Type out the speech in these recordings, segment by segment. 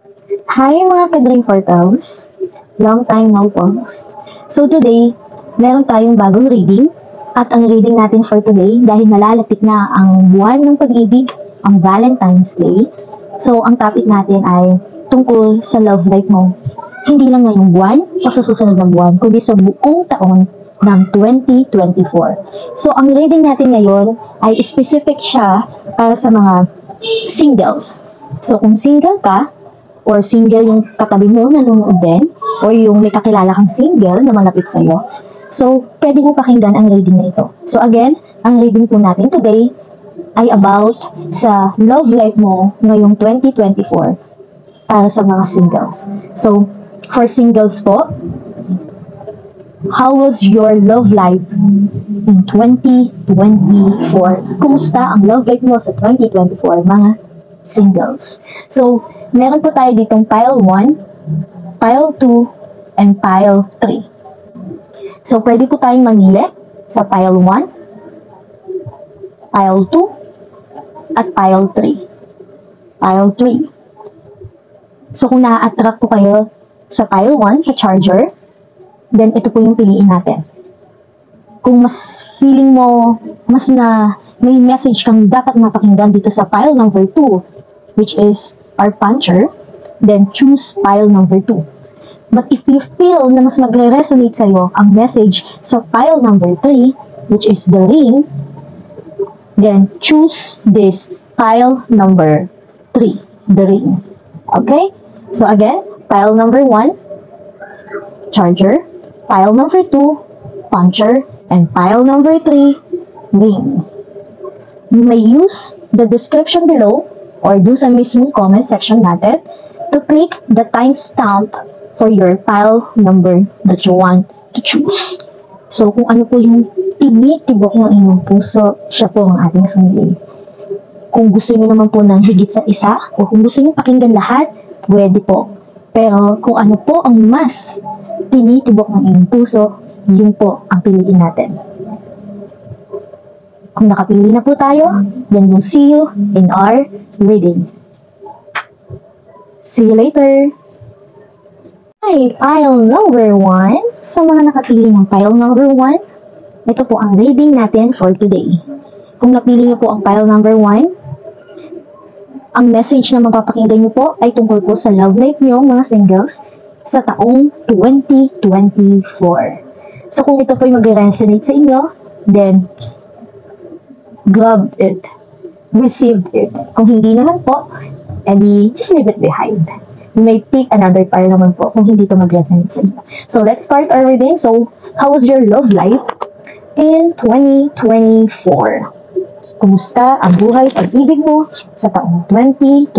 Hi mga ka-Dream Portals! Long time no post. So today, meron tayong bagong reading at ang reading natin for today dahil nalalapit na ang buwan ng pag-ibig, ang Valentine's Day. So ang topic natin ay tungkol sa love life mo. Hindi lang ngayong buwan o sa susunod na buwan, kundi sa buong taon ng 2024. So ang reading natin ngayon ay specific siya para sa mga singles. So kung single ka, or single yung katabi mo na nanonood din, or yung may kakilala kang single na malapit sa'yo. So, pwede mo pakinggan ang reading na ito. So again, ang reading po natin today ay about sa love life mo ngayong 2024 para sa mga singles. So, for singles po, how was your love life in 2024? Kumusta ang love life mo sa 2024, mga singles? So, meron po tayo ditong pile 1, pile 2, and pile 3. So, pwede po tayong mamili sa pile 1, pile 2, at pile 3. Pile 3. So, kung na-attract po kayo sa pile 1, sa charger, then ito po yung piliin natin. Kung mas feeling mo, mas na may message kang dapat mapakinggan dito sa pile number 2, which is our puncher, then choose pile number 2. But if you feel na mas magre-resonate sa'yo ang message sa pile number 3, which is the ring, then choose this pile number 3, the ring. Okay? So again, pile number 1, charger, pile number 2, puncher, and pile number 3, ring. You may use the description below or do sa mismong comment section natin to click the timestamp for your pile number that you want to choose. So, kung ano po yung tinitibok ng inyong puso, siya po ang ating sumili. Kung gusto niyo naman po ng higit sa isa, o kung gusto niyo pakinggan lahat, pwede po. Pero kung ano po ang mas tinitibok ng inyong puso, yun po ang piliin natin. Kung nakapili na po tayo, then we'll see you in our reading. See you later! Hi, pile number 1. Sa mga nakapili ng pile number 1, ito po ang reading natin for today. Kung napili niyo po ang pile number 1, ang message na mapapakinggan niyo po ay tungkol po sa love life niyo, mga singles, sa taong 2024. So kung ito po ay mag-resonate sa inyo, then grab it, received it. Kung hindi naman po, edi just leave it behind. You may pick another pile naman po kung hindi ito mag-resonate sa inyo. So let's start our reading. So, how was your love life in 2024? Kumusta ang buhay pag-ibig mo sa taong 2024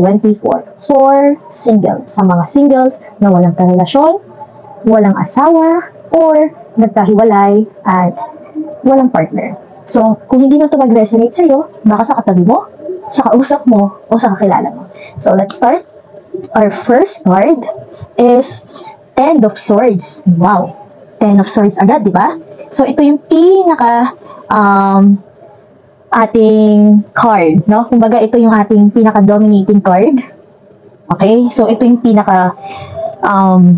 for singles? Sa mga singles na walang karelasyon, walang asawa, or nagkahiwalay at walang partner. So, kung hindi na ito mag-resonate sa'yo, baka sa katabi mo, sa kausap mo, o sa kakilala mo. So, let's start. Our first card is Ten of Swords. Wow! Ten of Swords agad, di ba? So, ito yung ating card, no? Kumbaga, ito yung ating pinaka-dominating card. Okay? So, ito yung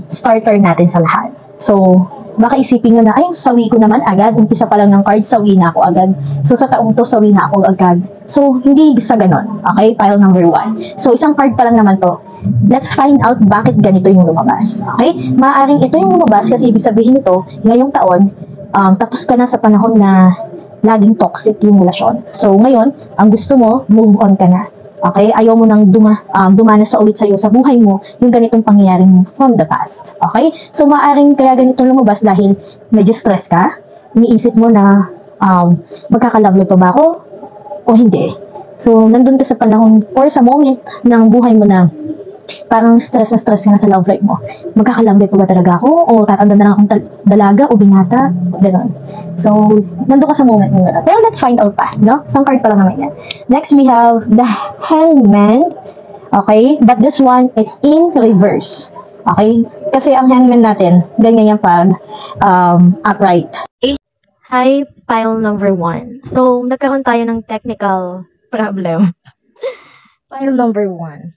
starter natin sa lahat. So, baka isipin nyo na, ay, sawi ko naman agad. Umpisa pa lang ng card, sawi na ako agad. So, sa taong to, sawi na ako agad. So, hindi sa ganon. Okay? Pile number 1. So, isang card pa lang naman to. Let's find out bakit ganito yung lumabas. Okay? Maaaring ito yung lumabas kasi ibig sabihin nito, ngayong taon, tapos ka na sa panahon na laging toxic yung relasyon. So, ngayon, ang gusto mo, move on ka na. Okay? Ayaw mo nang dumanas sa ulit sa'yo sa buhay mo yung ganitong pangyayaring from the past. Okay? So, maaaring kaya ganito lumabas dahil medyo stress ka. Iniisip mo na magkakalablo pa ba ako o hindi. So, nandun ka sa panahon or sa moment ng buhay mo na parang stress na stress ka na sa love life mo. Magkakalambay pa ba talaga ako? O tatanda na lang akong dalaga o binata? Ganon. So, nandun ka sa moment mo na. Pero let's find out pa, no? Isang card pa lang naman yan. Next, we have the Hangman. Okay? But this one, it's in reverse. Okay? Kasi ang Hangman natin, ganyan yan pag upright. Hi, pile number 1. So, nagkaroon tayo ng technical problem. Pile number 1.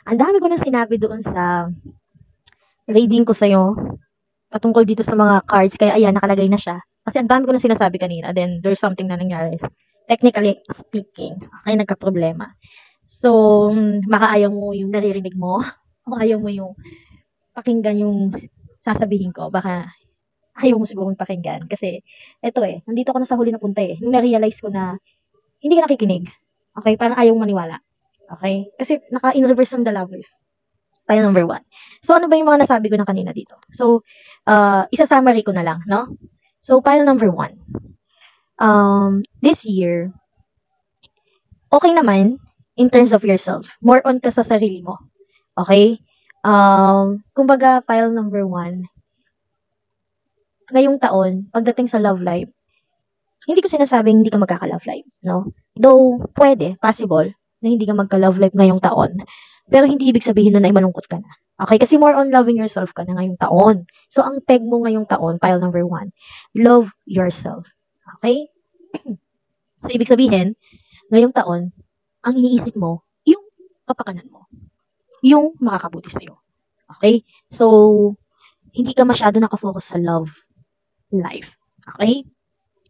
Ang dami ko nang sinabi doon sa reading ko sa'yo patungkol dito sa mga cards. Kaya ayan, nakalagay na siya. Kasi ang dami ko nang sinasabi kanina. Then, there's something na nangyari. Technically speaking, okay, nagka-problema. So, baka ayaw mo yung naririnig mo. O ayaw mo yung pakinggan yung sasabihin ko. Baka ayaw mo sigurong pakinggan. Kasi, eto nandito ako na sa huli na punta Nung na-realize ko na hindi ka nakikinig. Okay? Parang ayaw mong maniwala. Okay? Kasi naka-in reverse ang the lovers. Pile number 1. So, ano ba yung mga nasabi ko na kanina dito? So, isa-summary ko na lang, no? So, pile number 1. This year, okay naman in terms of yourself. More on ka sa sarili mo. Okay? Kumbaga, pile number 1, ngayong taon, pagdating sa love life, hindi ko sinasabing hindi ka magkaka-love life, no? Though, pwede, possible, na hindi ka magka-love life ngayong taon. Pero hindi ibig sabihin nun ay malungkot ka na. Okay? Kasi more on loving yourself ka na ngayong taon. So, ang peg mo ngayong taon, pile number 1, love yourself. Okay? So, ibig sabihin, ngayong taon, ang iniisip mo, yung kapakanan mo. Yung makakabuti sa'yo. Okay? So, hindi ka masyado nakafocus sa love life. Okay?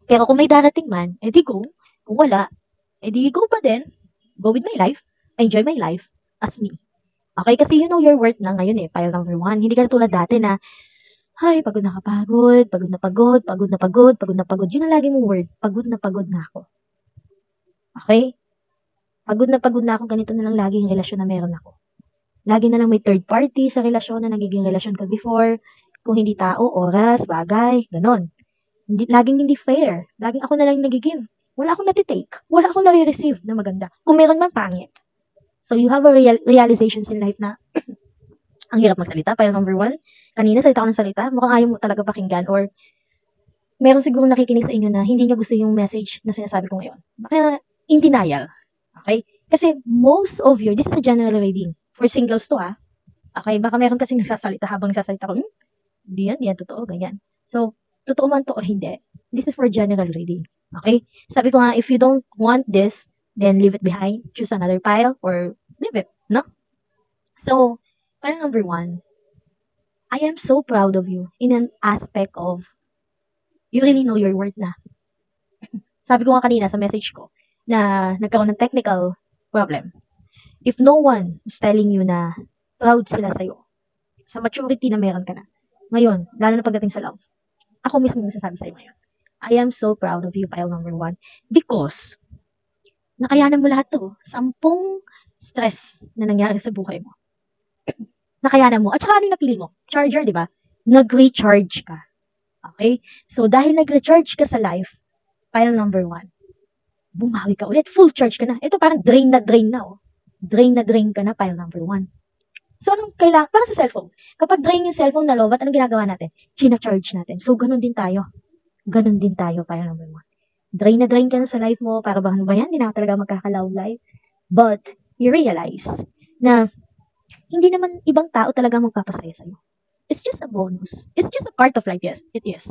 Pero kung may darating man, edi go. Kung wala, edi go pa din. Go with my life. Enjoy my life as me. Okay? Kasi you know your worth na ngayon pile number 1. Hindi ka tulad dati na, ay, pagod na kapagod, pagod na pagod, pagod na pagod, pagod na pagod. Yun ang lagi mong word. Pagod na ako. Okay? Pagod na ako, ganito na lang lagi yung relasyon na meron ako. Lagi na lang may third party sa relasyon na nagiging relasyon ka before. Kung hindi tao, oras, bagay, ganon. Laging hindi fair. Laging ako na lang nag-give. Wala akong natitake. Wala akong nare-receive na maganda. Kung meron man, pangit. So, you have a realizations in life na ang hirap magsalita. Pile number 1, kanina salita ko ng salita, mukhang ayaw mo talaga pakinggan or meron siguro nakikinig sa inyo na hindi niya gusto yung message na sinasabi ko ngayon. Baka in denial. Okay? Kasi most of you, this is a general reading. For singles to Okay? Baka meron kasing nagsasalita habang nagsasalita ko, hindi yan, totoo, ganyan. So, totoo man to o hindi, this is for general reading. Okay? Sabi ko nga, if you don't want this, then leave it behind. Choose another pile or leave it, no? So, pile number 1, I am so proud of you in an aspect of you really know your worth na. Sabi ko nga kanina sa message ko na nagkaroon ng technical problem. If no one is telling you na proud sila sa'yo, sa maturity na meron ka na, ngayon, lalo na pagdating sa love, ako mismo nagsasabi sa'yo ngayon, I am so proud of you, pile number 1, because nakayanan mo lahat to. 10 stress na nangyari sa buhay mo. Nakayanan mo. At saka ano yung napili mo? Charger, di ba? Nag-recharge ka. Okay? So, dahil nag-recharge ka sa life, pile number 1, bumawi ka ulit. Full charge ka na. Ito parang drain na. Drain na ka na, pile number 1. So, anong kailangan? Parang sa cellphone. Kapag drain yung cellphone na lobat, anong ginagawa natin? China-charge natin. So, ganun din tayo. Pile number 1. Drain na ka na sa life mo. Para ba, ano ba yan? Hindi na talaga magkaka-love life. But, you realize na hindi naman ibang tao talaga magpapasaya sa'yo. It's just a bonus. It's just a part of life, yes. It is.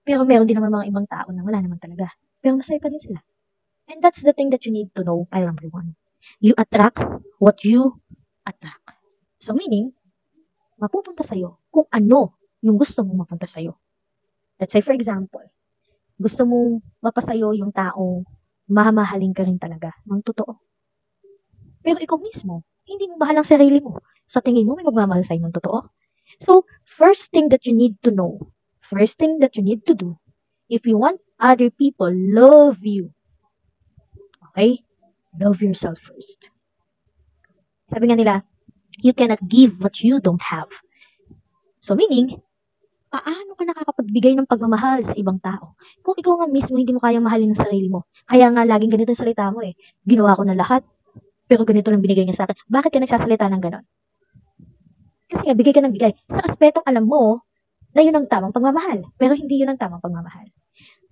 Pero meron din naman mga ibang tao na wala naman talaga. Pero masaya pa din sila. And that's the thing that you need to know, pile number 1. You attract what you attract. So, meaning, mapupunta sa'yo kung ano yung gusto mong mapunta sa'yo. Let's say, for example, gusto mong mapasayo yung taong mamahalin ka rin talaga ng totoo. Pero ikaw mismo, hindi mo mahal ang sarili mo. Sa tingin mo, may magmamahal sa'yo ng totoo. So, first thing that you need to know, first thing that you need to do, if you want other people love you, okay? Love yourself first. Sabi nga nila, you cannot give what you don't have. So meaning, paano ka nakakapagbigay ng pagmamahal sa ibang tao? Kung ikaw nga mismo hindi mo kayang mahalin ng sarili mo. Kaya nga laging ganito ang salita mo Ginawa ko na lahat, pero ganito lang binigay niya sa akin. Bakit ka nagsasalita ng ganon? Kasi nga, bigay ka ng bigay. Sa aspetong alam mo na yun ang tamang pagmamahal. Pero hindi yun ang tamang pagmamahal.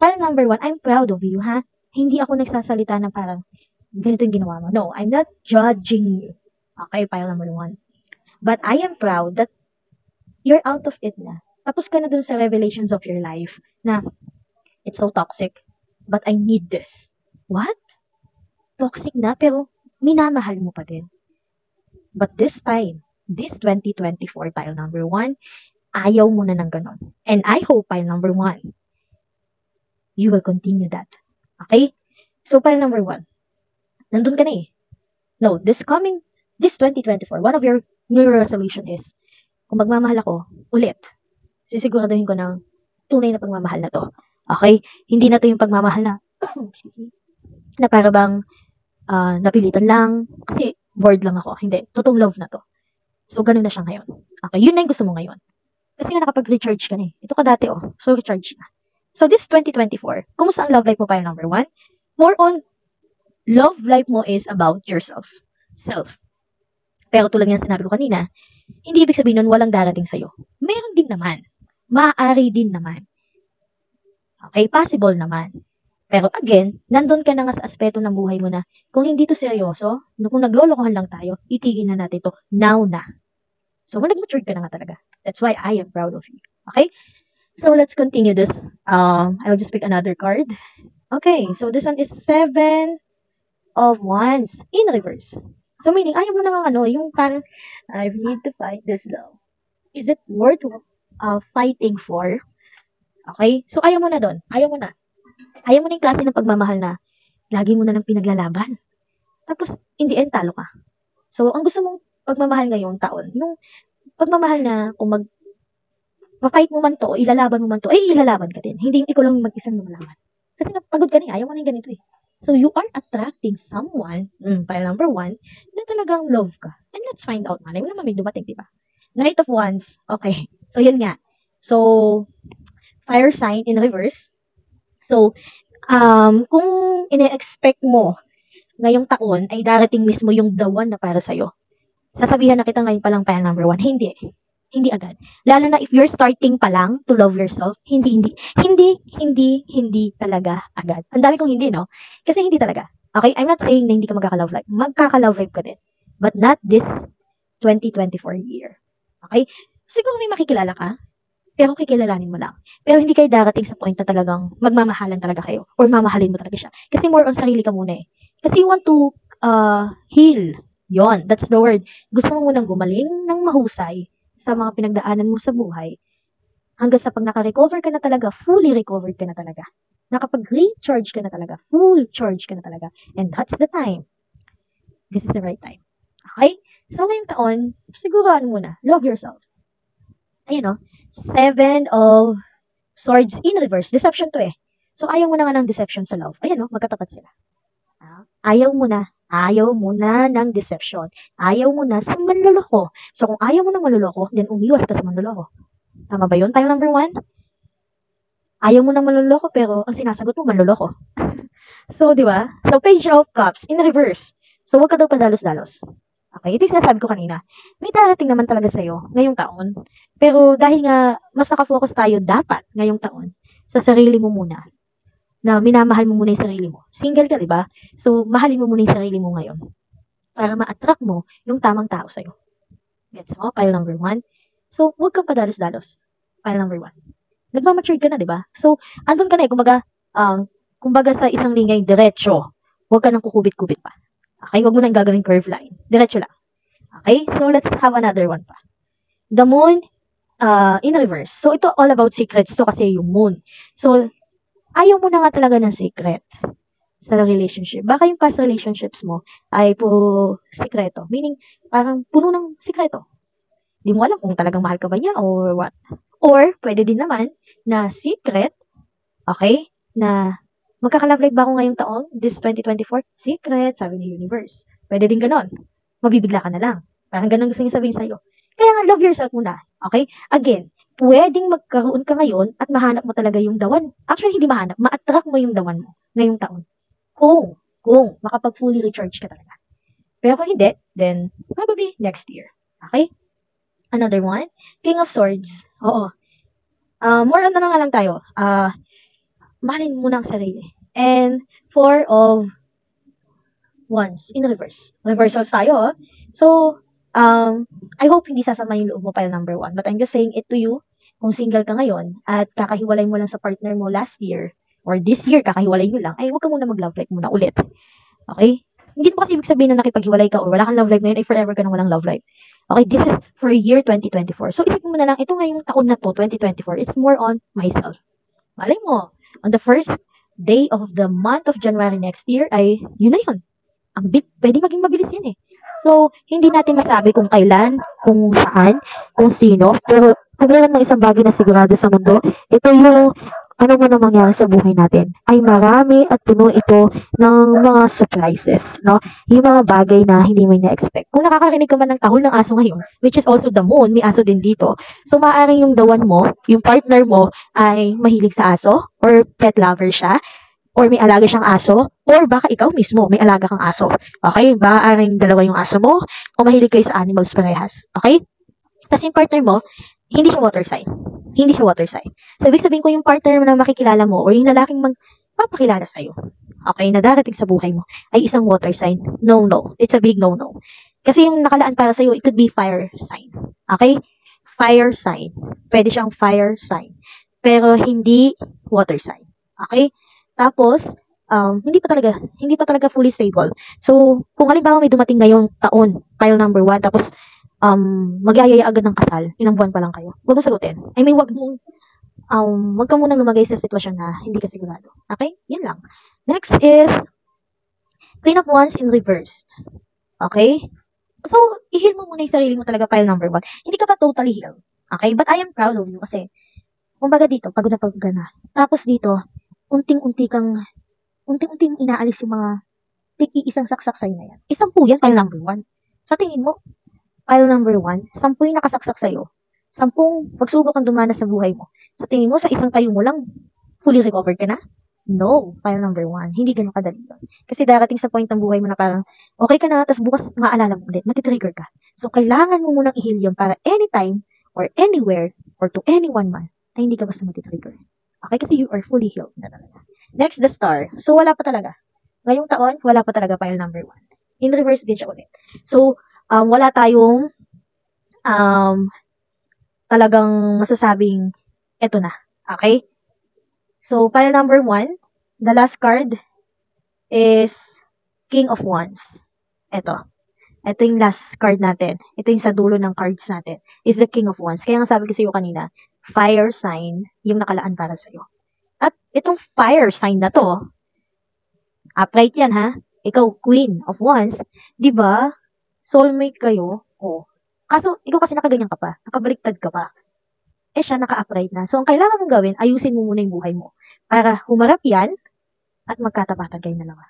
Pile number 1, I'm proud of you, Hindi ako nagsasalita ng parang ganito yung ginawa mo. No, I'm not judging you. Okay, pile number 1. But I am proud that you're out of it na. Tapos ka na dun sa revelations of your life na it's so toxic, but I need this. What? Toxic na, pero minamahal mo pa din. But this time, this 2024 pile number 1, ayaw mo na ng ganon. And I hope pile number 1, you will continue that. Okay? So pile number 1, nandun ka na eh. No, this 2024, one of your New Year resolution is, kung magmamahal ako, ulit, sisiguraduhin ko ng tunay na pagmamahal na to. Okay? Hindi na to yung pagmamahal na, excuse me, na para bang napilitan lang, kasi bored lang ako. Hindi, totoong love na to. So, ganun na siya ngayon. Okay, yun na yung gusto mo ngayon. Kasi nga nakapag-recharge ka na eh. Ito ka dati oh. So, recharge na. So, this 2024, kumusta ang love life mo pa yung number 1? More on, love life mo is about yourself. Self. Pero tulad nga sinabi ko kanina, hindi ibig sabihin nun walang darating sa'yo. Meron din naman. Maaari din naman. Okay, possible naman. Pero again, nandun ka na nga sa aspeto ng buhay mo na kung hindi to seryoso, kung naglolokohan lang tayo, itigil na natin to now na. So, nag-mature ka na nga talaga. That's why I am proud of you. Okay? So, let's continue this. I'll just pick another card. Okay, so this one is 7 of Wands in reverse. So, meaning, ayaw mo na nga yung parang, I need to fight this love. Is it worth fighting for? Okay? So, ayaw mo na doon. Ayaw mo na. Ayaw mo na yung klase ng pagmamahal na lagi mo na lang pinaglalaban. Tapos, in the end, talo ka. So, ang gusto mong pagmamahal ngayong taon, yung pagmamahal na kung ma-fight mo man to, ilalaban mo man to, ilalaban ka din. Hindi yung ikaw lang mag-isang lumalaban. Kasi napagod ka na, ayaw mo na yung ganito eh. So, you are attracting someone, pile number 1, na talagang love ka. And let's find out, malay mo naman may dumating, diba? Knight of Wands. Okay. So, yun nga. So, fire sign in reverse. So, kung ine-expect mo ngayong taon ay darating mismo yung the one na para sa'yo, sasabihan na kita ngayon pa lang pile number 1, hindi. Hindi agad. Lalo na if you're starting pa lang to love yourself, hindi talaga agad. Ang dami kong hindi, no? Kasi hindi talaga. Okay? I'm not saying na hindi ka magkaka-love life. Magkaka-love life ka din. But not this 2024 year. Okay? Siguro may makikilala ka, pero kikilalanin mo lang. Pero hindi kayo darating sa point na talagang magmamahalan talaga kayo or mamahalin mo talaga siya. Kasi more on sarili ka muna eh. Kasi you want to heal. Yon, that's the word. Gusto mo munang gumaling ng mahusay sa mga pinagdaanan mo sa buhay hanggang sa pag naka-recover ka na talaga, fully recovered ka na talaga. Nakapag-recharge ka na talaga, full charge ka na talaga. And that's the time. This is the right time. Okay? So ngayong taon, siguro muna, love yourself. Ayun o, 7 of Swords in reverse. Deception to eh. So, ayaw mo na nga ng deception sa love. Ayan o, magkatapat sila. Ayaw mo na ng deception. Ayaw mo na sa manloloko. So, kung ayaw mo ng manloloko, then umiwas ka sa manloloko. Tama ba yun? Pile number 1? Ayaw mo ng manloloko, pero ang sinasagot mo, manloloko. So, di ba? So, Page of Cups in reverse. So, huwag ka daw padalos-dalos. Okay, ito yung sinasabi ko kanina. May darating naman talaga sa'yo ngayong taon. Pero dahil nga mas nakafocus tayo dapat ngayong taon sa sarili mo muna. Na minamahal mo muna yung sarili mo. Single ka, di ba? So, mahalin mo muna yung sarili mo ngayon. Para ma-attract mo yung tamang tao sa'yo. Gets mo? Pile number 1. So, huwag kang padalos-dalos. Pile number 1. Nagmamature ka na, di ba? So, andun ka na eh. Kumbaga sa isang lingay, diretso. Huwag ka nang kukubit-kubit pa. Okay, wag mo nang gagawing curve line. Diretso lang. Okay, so let's have another one pa. The moon in reverse. So, ito all about secrets to kasi yung moon. So, ayaw mo na nga talaga ng secret sa relationship. Baka yung past relationships mo ay puro sikreto. Meaning, parang puno ng sikreto. Hindi mo alam kung talagang mahal ka ba niya or what. Or, pwede din naman na secret, okay, na magkaka-love life ba ako ngayong taon? This 2024? Secret, sabi ni Universe. Pwede din ganon. Mabibigla ka na lang. Parang ganon gusto niya sabihin sa'yo. Kaya nga, love yourself muna. Okay? Again, pwedeng magkaroon ka ngayon at mahanap mo talaga yung dawan. Actually, hindi mahanap. Ma-attract mo yung dawan mo ngayong taon. Kung makapag-fully recharge ka talaga. Pero kung hindi, then probably next year. Okay? Another one. King of Swords. Oo. More on na lang tayo. Mahalin mo na ang sarili. And 4 of Wands in reverse. Reversals tayo, oh. So, I hope hindi sasama yung loob mo pile number 1. But I'm just saying it to you. Kung single ka ngayon at kakahiwalay mo lang sa partner mo last year or this year, kakahiwalay mo lang, ay huwag ka muna mag-love life muna ulit. Okay? Hindi mo kasi ibig sabihin na nakipaghiwalay ka or wala kang love life ngayon ay forever ka nang walang love life. Okay, this is for year 2024. So, isipin mo na lang, ito ngayong taon na to, 2024, it's more on myself. Malay mo, on the first day of the month of January next year, ay, yun na yun. Pwede maging mabilis yan eh. So, hindi natin masabi kung kailan, kung saan, kung sino, pero kung meron ng isang bagay na sigurado sa mundo, ito yung ano man ang mangyari sa buhay natin, ay marami at puno ito ng mga surprises, no? Yung mga bagay na hindi mo na-expect. Kung nakakarinig ka man ng tahol ng aso ngayon, which is also the moon, may aso din dito, so maaaring yung the one mo, yung partner mo, ay mahilig sa aso, or pet lover siya, or may alaga siyang aso, or baka ikaw mismo, may alaga kang aso. Okay? Maaaring dalawa yung aso mo, o mahilig kayo sa animals parehas. Okay? Tapos yung partner mo, hindi siya water sign. Hindi siya water sign. So, ibig sabihin ko yung partner na makikilala mo or yung lalaking magpapakilala sa'yo, okay, na darating sa buhay mo, ay isang water sign. No, no. It's a big no-no. Kasi yung nakalaan para sa'yo, it could be fire sign. Okay? Fire sign. Pwede siyang fire sign. Pero hindi water sign. Okay? Tapos, hindi pa talaga fully stable. So, kung halimbawa may dumating ngayong taon, file number 1, tapos magyayaya agad ng kasal, ilang buwan pa lang kayo, huwag mo sagutin. I mean, wag ka munang lumagay sa sitwasyon na hindi ka sigurado. Okay? Yan lang. Next is Queen of Wands in reversed. Okay? So, i-heal mo muna yung sarili mo talaga, file number 1. Hindi ka pa totally healed. Okay? But I am proud of you kasi, kumbaga dito, pagod na pagod ka na. Tapos dito, unting-unti mong inaalis yung mga isang saksak sa'yo na yan. Isang po yan, file number 1. Sa tingin mo, file number 1, 10 yung nakasaksak sa'yo. 10 pagsubok ang dumana sa buhay mo. Sa tingin mo, sa isang tayo mo lang, fully recovered ka na? No, file number 1. Hindi ganun kadali yun. Kasi darating sa point ng buhay mo na parang, okay ka na, tapos bukas maalala mo ulit, matitrigger ka. So, kailangan mo munang i-heal yun para anytime, or anywhere, or to anyone man, ay hindi ka basta matitrigger. Okay, kasi you are fully healed na talaga. Next, the star. So, wala pa talaga. Ngayong taon, wala pa talaga file number 1. In reverse din siya ulit. So, wala tayong talagang masasabing eto na. Okay? So, file number 1, the last card is King of Wands. Ito. Ito yung last card natin. Ito yung sa dulo ng cards natin. Is the King of Wands. Kaya nga sabi ko sa iyo kanina, fire sign yung nakalaan para sa iyo. At itong fire sign na to, upright yan ha. Ikaw, Queen of Wands, di ba? Soulmate kayo. Oh. Kaso, ikaw kasi nakaganyan ka pa. Nakabaliktad ka pa. Eh, siya naka-upright na. So, ang kailangan mong gawin, ayusin mo muna yung buhay mo. Para humarap yan at magkatapatan kayo dalawa.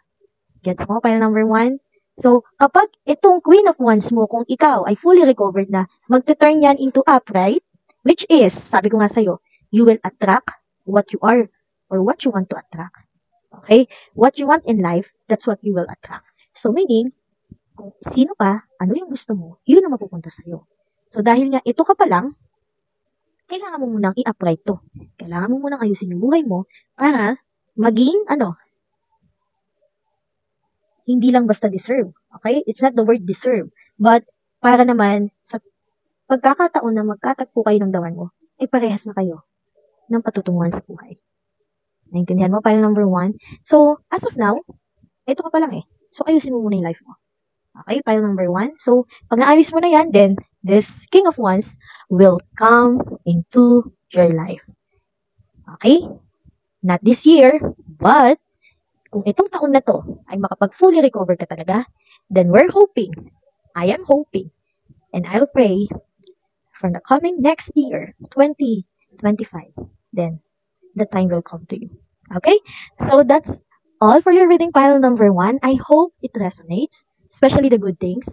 Gets mo? File number 1. So, kapag itong Queen of Wands mo, kung ikaw ay fully recovered na, magte-turn yan into upright, which is, sabi ko nga sa'yo, you will attract what you are or what you want to attract. Okay? What you want in life, that's what you will attract. So, meaning, kung sino ka, ano yung gusto mo, yun ang mapupunta sa'yo. So, dahil nga ito ka pa lang, kailangan mo munang i-upright to. Kailangan mo munang ayusin yung buhay mo para maging, hindi lang basta deserve. Okay? It's not the word deserve. But, para naman, sa pagkakataon na magkatagpo kayo ng dawan mo, ay parehas na kayo ng patutunguhan sa buhay. Naintindihan mo? File number 1. So, as of now, ito ka pa lang eh. So, ayusin mo muna yung life mo. Okay, file number 1. So, pag naayos mo na yan, then, this King of Wands will come into your life. Okay? Not this year, but, kung itong taon na to ay makapag-fully recover ka talaga, then we're hoping, I am hoping, and I'll pray, from the coming next year, 2025, then, the time will come to you. Okay? So, that's all for your reading file number 1. I hope it resonates. Especially the good things.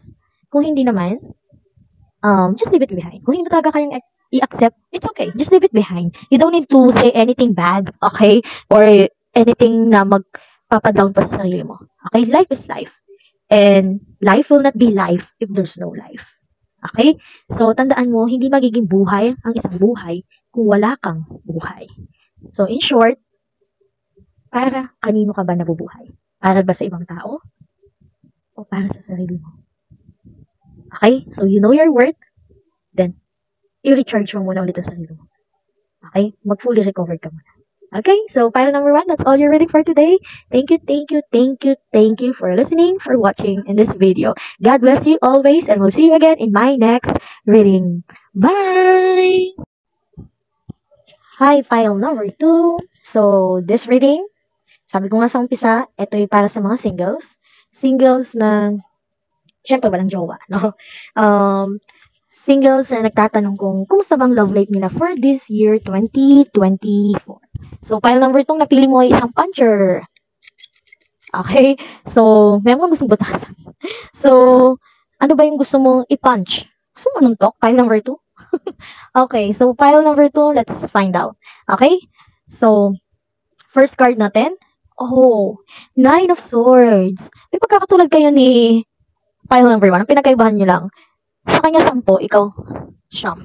Kung hindi naman, just leave it behind. Kung hindi talaga kayang i-accept, it's okay. Just leave it behind. You don't need to say anything bad, okay? Or anything na magpapadown pa sa sarili mo. Okay? Life is life. And life will not be life if there's no life. Okay? So, tandaan mo, hindi magiging buhay ang isang buhay kung wala kang buhay. So, in short, para kanino ka ba nabubuhay? Para ba sa ibang tao? O para sa sarili mo? Okay? So, you know your worth, then, i-recharge mo muna ulit ang sarili mo. Okay? Mag-fully recover ka muna. Okay, so pile number 1, that's all you're reading for today. Thank you, thank you, thank you, thank you for listening, for watching in this video. God bless you always, and we'll see you again in my next reading. Bye! Hi, pile number 2. So, this reading, sabi ko nga sa umpisa, ito ay para sa mga singles. Singles na, syempre walang jowa, no? Singles na nagtatanong kung kumusta bang love life nila for this year 2024. So, pile number 2, napili mo ay isang puncher. Okay? So, may mga gustong butasan. So, ano ba yung gusto mong i-punch? Gusto mo nuntok? Pile number 2? Okay, so pile number 2, let's find out. Okay? So, first card natin. Oh, Nine of Swords. May pagkakatulad kayo ni pile number 1. Ang pinagkaibahan nyo lang. Sa kanya 10, ikaw, siyam.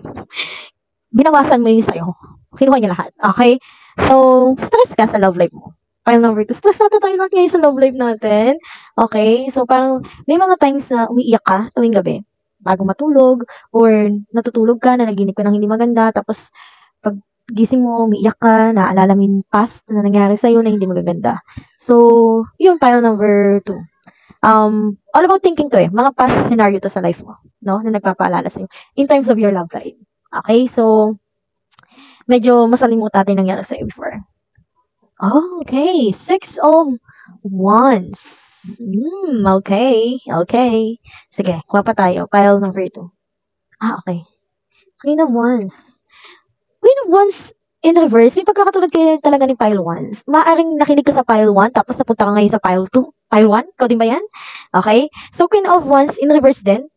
Binawasan mo yung sa'yo. Kinuha niya lahat. Okay? So, stress ka sa love life mo. Pile number 2. Stress natin tayo lahat ngayon sa love life natin. Okay? So, parang may mga times na umiiyak ka tuwing gabi bago matulog, or natutulog ka, nanaginip ka ng hindi maganda, tapos pag gising mo, umiiyak ka, naalala mo yung past na nangyari sa'yo na hindi magaganda. So, yun, pile number 2. All about thinking to eh. Mga past scenario to sa life mo, no? Na nagpapaalala sa'yo. In terms of your love life. Okay? So, medyo masalimutan natin nangyari sa'yo before. Oh, okay. 6 of Wands. Okay. Okay. Sige, kuha pa tayo. Pile number 2. Okay. Queen of Wands. Queen of Wands in reverse. May pagkakatulad kayo talaga ni pile 1. Maaring nakinig ka sa pile 1, tapos napunta ka ngayon sa pile 2. Pile 1? Ikaw din ba yan? Okay. So, Queen of Wands in reverse din.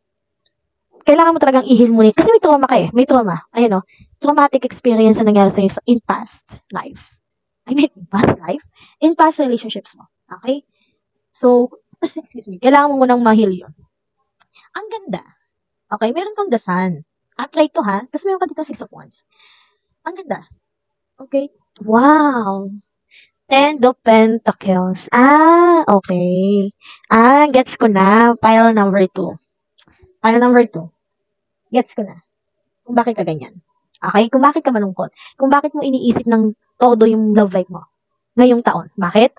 Kailangan mo talagang i-heal mo. Kasi may trauma ka eh. May trauma. Ayan o. Traumatic experience na nangyari sa'yo in past life. I mean, in past life? In past relationships mo. Okay? So, excuse me, kailangan mo munang ma-heal yun. Ang ganda. Okay, meron kang the sun. Try to ha, kasi meron ka dito 6 of Wands. Ang ganda. Okay. Wow. 10 of Pentacles. Okay. Gets ko na. Pile number 2. Pile number 2. Gets ko na. Kung bakit ka ganyan. Okay? Kung bakit ka malungkot. Kung bakit mo iniisip ng todo yung love life mo. Ngayong taon. Bakit?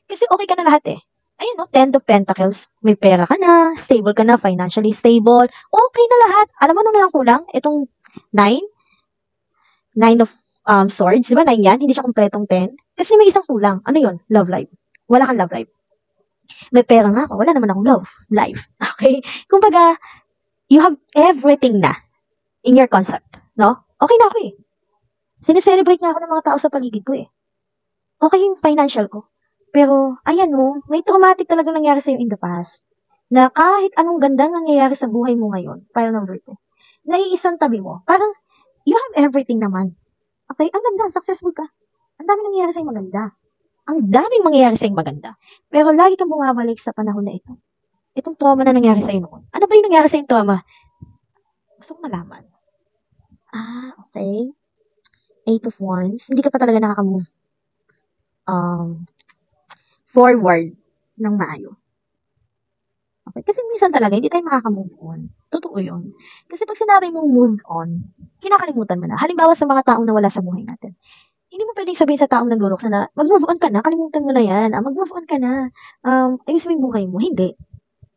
Kasi okay ka na lahat eh. Ayun no, 10 of Pentacles. May pera ka na, stable ka na, financially stable. Okay na lahat. Alam mo ano na lang kulang? Itong 9. 9 of Swords. Di ba 9 yan? Hindi siya kompletong 10. Kasi may isang kulang. Ano yun? Love life. Wala kang love life. May pera nga ako. Wala naman akong love life. Okay? Kumbaga, you have everything na in your concept. No? Okay na ako eh. Sineselebrate nga ako ng mga tao sa paligid ko eh. Okay yung financial ko. Pero, ayan mo, may traumatic talaga nangyari sa'yo in the past. Na kahit anong ganda nangyayari sa buhay mo ngayon, pile number 2, naiisang tabi mo, parang, you have everything naman. Okay? Ang ganda, successful ka. Ang dami nangyayari sa'yo maganda. Ang daming mangyayari sa'yo maganda. Pero lagi kang bumabalik sa panahon na ito. Itong trauma na nangyari sa'yo noon. Ano ba yung nangyari sa'yo trauma? Gusto kong malaman. Okay. 8 of Wands. Hindi ka pa talaga nakaka-move forward ng maayo. Okay? Kasi minsan talaga, hindi tayo makaka-move on. Totoo yun. Kasi pag sinabi mong move on, kinakalimutan mo na. Halimbawa sa mga taong nawala sa buhay natin. Hindi mo pwedeng sabihin sa taong nag-urok na mag-move on ka na, kalimutan mo na yan. Mag-move on ka na. Ayos mo yung buhay mo. Hindi.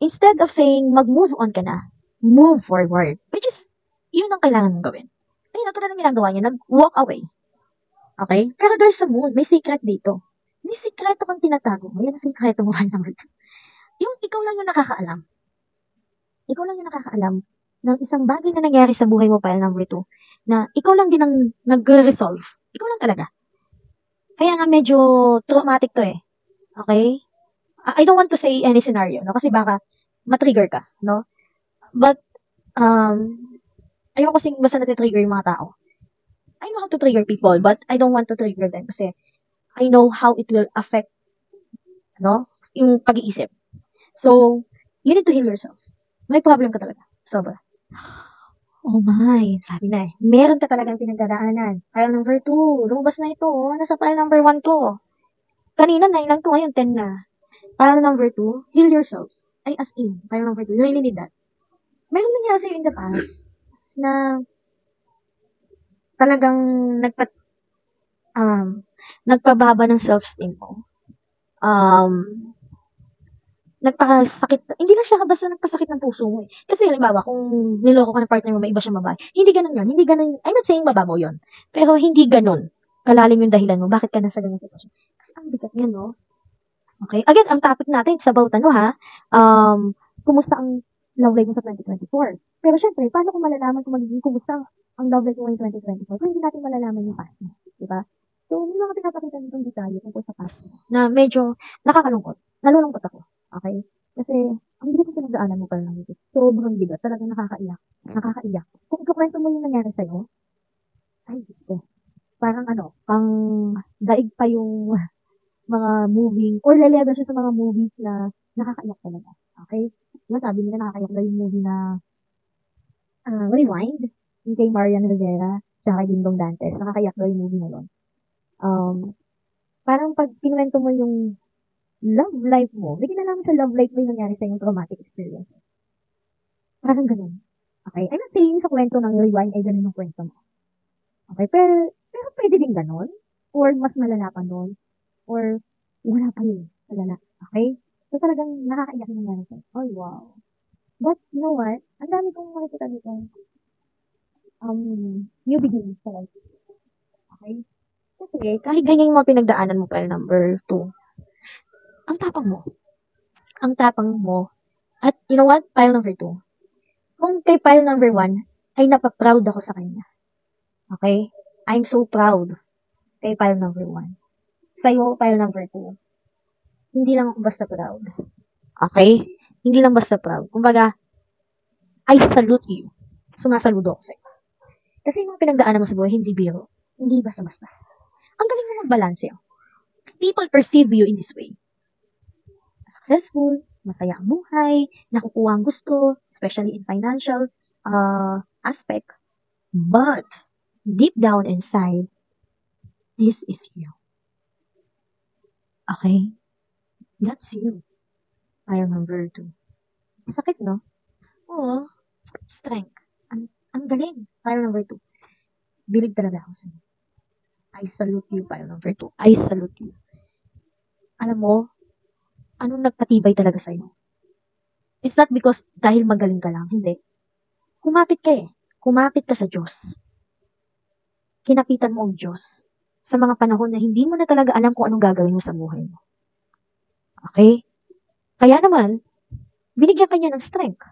Instead of saying mag-move on ka na, move forward. Which is, yun ang kailangan mong gawin. Ayun, tulad ng ginagawa niya, nag-walk away. Okay? Pero there's a mood. May secret dito. May sikreto kang tinatago mo. Yan ang sikreto mo. Yung ikaw lang yung nakakaalam. Ikaw lang yung nakakaalam ng isang bagay na nangyari sa buhay mo, pile number 2, na ikaw lang din ang nag-resolve. Ikaw lang talaga. Kaya nga medyo traumatic to eh. Okay? I don't want to say any scenario, no? Kasi baka matrigger ka, no? But, ayoko kasing basta natitrigger yung mga tao. I know how to trigger people, but I don't want to trigger them kasi I know how it will affect, no? Yung pag-iisip. So, you need to heal yourself. May problem ka talaga. Sobra. Oh my, sabi na eh. Meron ka talagang pinagdadaanan. Pile number 2. Lumabas na ito. Nasa pile number 1 to. Kanina 9 lang to. Ngayon 10 na. Pile number 2, heal yourself. Ay, as in. Pile number 2. You really need that. Meron nangyari sa'yo in the past na talagang nagpababa ng self-esteem mo. Nagpakasakit, hindi lang siya basta nagpasakit ng puso mo eh. Kasi halimbawa, kung niloko ka ng partner mo, may iba siyang babae, hindi ganun yun. Hindi ganun, I'm not saying mababaw yun. Pero hindi ganun. Kalalim yung dahilan mo, bakit ka nasa ganun sitwasyon. Kasi ang bigat niya, no? Okay? Again, ang topic natin, it's about ano ha, kumusta ang love life mo sa 2024. Pero syempre, paano kung malalaman kung magiging kumusta ang love life mo in 2024 kung hindi natin malalaman yung past mo, di ba? So, may mga pinapakita nitong detalye tungkol sa past mo na medyo nakakalungkot. Nalulungkot ako. Okay? Kasi, ang bigat ng pinagdaanan mo pala ng ito. Sobrang bigat. Talagang nakakaiyak. Nakakaiyak. Kung ikukwento mo yung nangyari sa'yo, ay, dito. Parang ano, pang daig pa yung mga moving, or lalabas siya sa mga movies na nakakaiyak talaga. Okay? Diba, sabi nila nakakaiyak daw yung movie na Rewind, yung kay Marian Rivera, tsaka kay Dingdong Dantes. Nakakaiyak daw yung movie na yun. Parang pag kinuwento mo yung love life mo, may kinalaman sa love life mo yung nangyari sa yung traumatic experience. Parang ganun. Okay? I'm not saying sa kwento ng Rewind ay ganun yung kwento mo. Okay? Pero pwede din ganun. Or mas malala pa nun. Or wala pa yun. Malala. Okay? So talagang nakakaiyak yung nangyari sa'yo. Oh, wow. But, you know what? Ang dami kong makikita dito. New beginnings sa life. Okay? Kasi, kahit ganyan yung mga pinagdaanan mo pala number 2, ang tapang mo. Ang tapang mo. At, you know what? Pile number 2. Kung kay pile number 1, ay napaproud ako sa kanya. Okay? I'm so proud kay pile number 1. Sa'yo, pile number 2. Hindi lang ako basta proud. Okay? Hindi lang basta proud. Kumbaga, I salute you. Sumasaludo ako sa'yo. Kasi yung pinagdaanan mo sa buhay, hindi biro. Hindi basta-basta. Ang galing mo magbalanse. People perceive you in this way. Successful, masaya ang buhay, nakukuha ang gusto, especially in financial aspect. But, deep down inside, this is you. Okay? That's you. Pile number 2. Sakit, no? Oo. Strength. Ang galing. Pile number 2. Bilig talaga ako sa'yo. I salute you, pile number 2. I salute you. Alam mo, anong nagpatibay talaga sa'yo? It's not because dahil magaling ka lang. Hindi. Kumapit ka eh. Kumapit ka sa Diyos. Kinapitan mo ang Diyos sa mga panahon na hindi mo na talaga alam kung anong gagawin mo sa buhay mo. Okay? Kaya naman, binigyan ka niya ng strength.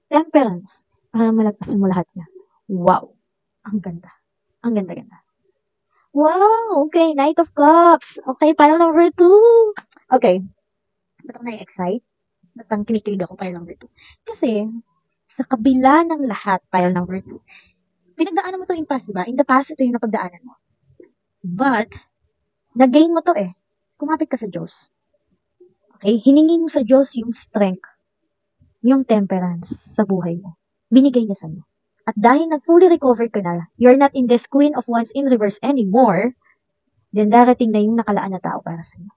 Temperance. Para malagpasan mo lahat niya. Wow. Ang ganda. Ang ganda-ganda. Wow! Okay, Knight of Cups. Okay, pile number 2. Okay. Ba't ako na-excite? Ba't ang kinikilig ako pile number 2? Kasi, sa kabila ng lahat, pile number 2, pinagdaanan mo to in past, diba? In the past, ito yung napagdaanan mo. But, nag-gain mo to eh. Kumapit ka sa Diyos. Okay? Hiningi mo sa Diyos yung strength, yung temperance sa buhay mo. Binigay niya sa'yo. At dahil nag-fully recover ka na, you're not in this Queen of Wands in reverse anymore, then darating na yung nakalaan na tao para sa'yo.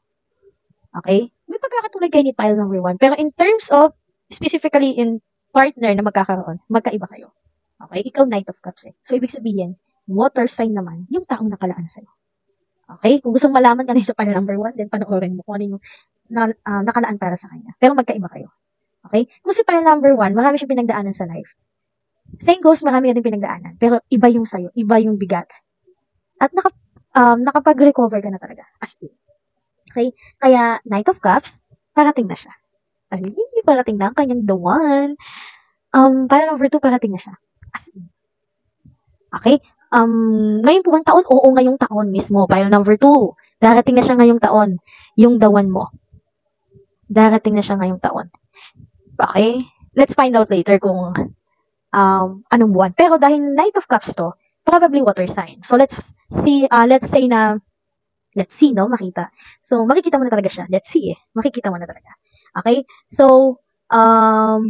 Okay? May pagkakatulad kayo ni pile number 1. Pero in terms of, specifically in partner na magkakaroon, magkaiba kayo. Okay? Ikaw, Knight of Cups eh. So, ibig sabihin, water sign naman, yung taong nakalaan sa'yo. Okay? Kung gusto mong malaman ka na sa pile number 1, then panoorin mo kung ano yung nakalaan para sa kanya. Pero magkaiba kayo. Okay? Kung si pile number 1, marami siyang pinagdaanan sa life. Same goes, marami ka din pinagdaanan. Pero iba yung sayo, iba yung bigat. At nakapag-recover ka na talaga. As in. Okay? Kaya, Knight of Cups, parating na siya. Ay, parating na ang kanyang the one. Pile number 2, parating na siya. As in. Okay? Ngayong buwan taon, oo, ngayong taon mismo. Pile number 2. Darating na siya ngayong taon. Yung the one mo. Darating na siya ngayong taon. Okay? Let's find out later kung anong buwan. Pero dahil Knight of Cups to, probably water sign. So, let's see, no, makita. So, makikita mo na talaga siya. Let's see eh. Makikita mo na talaga. Okay? So,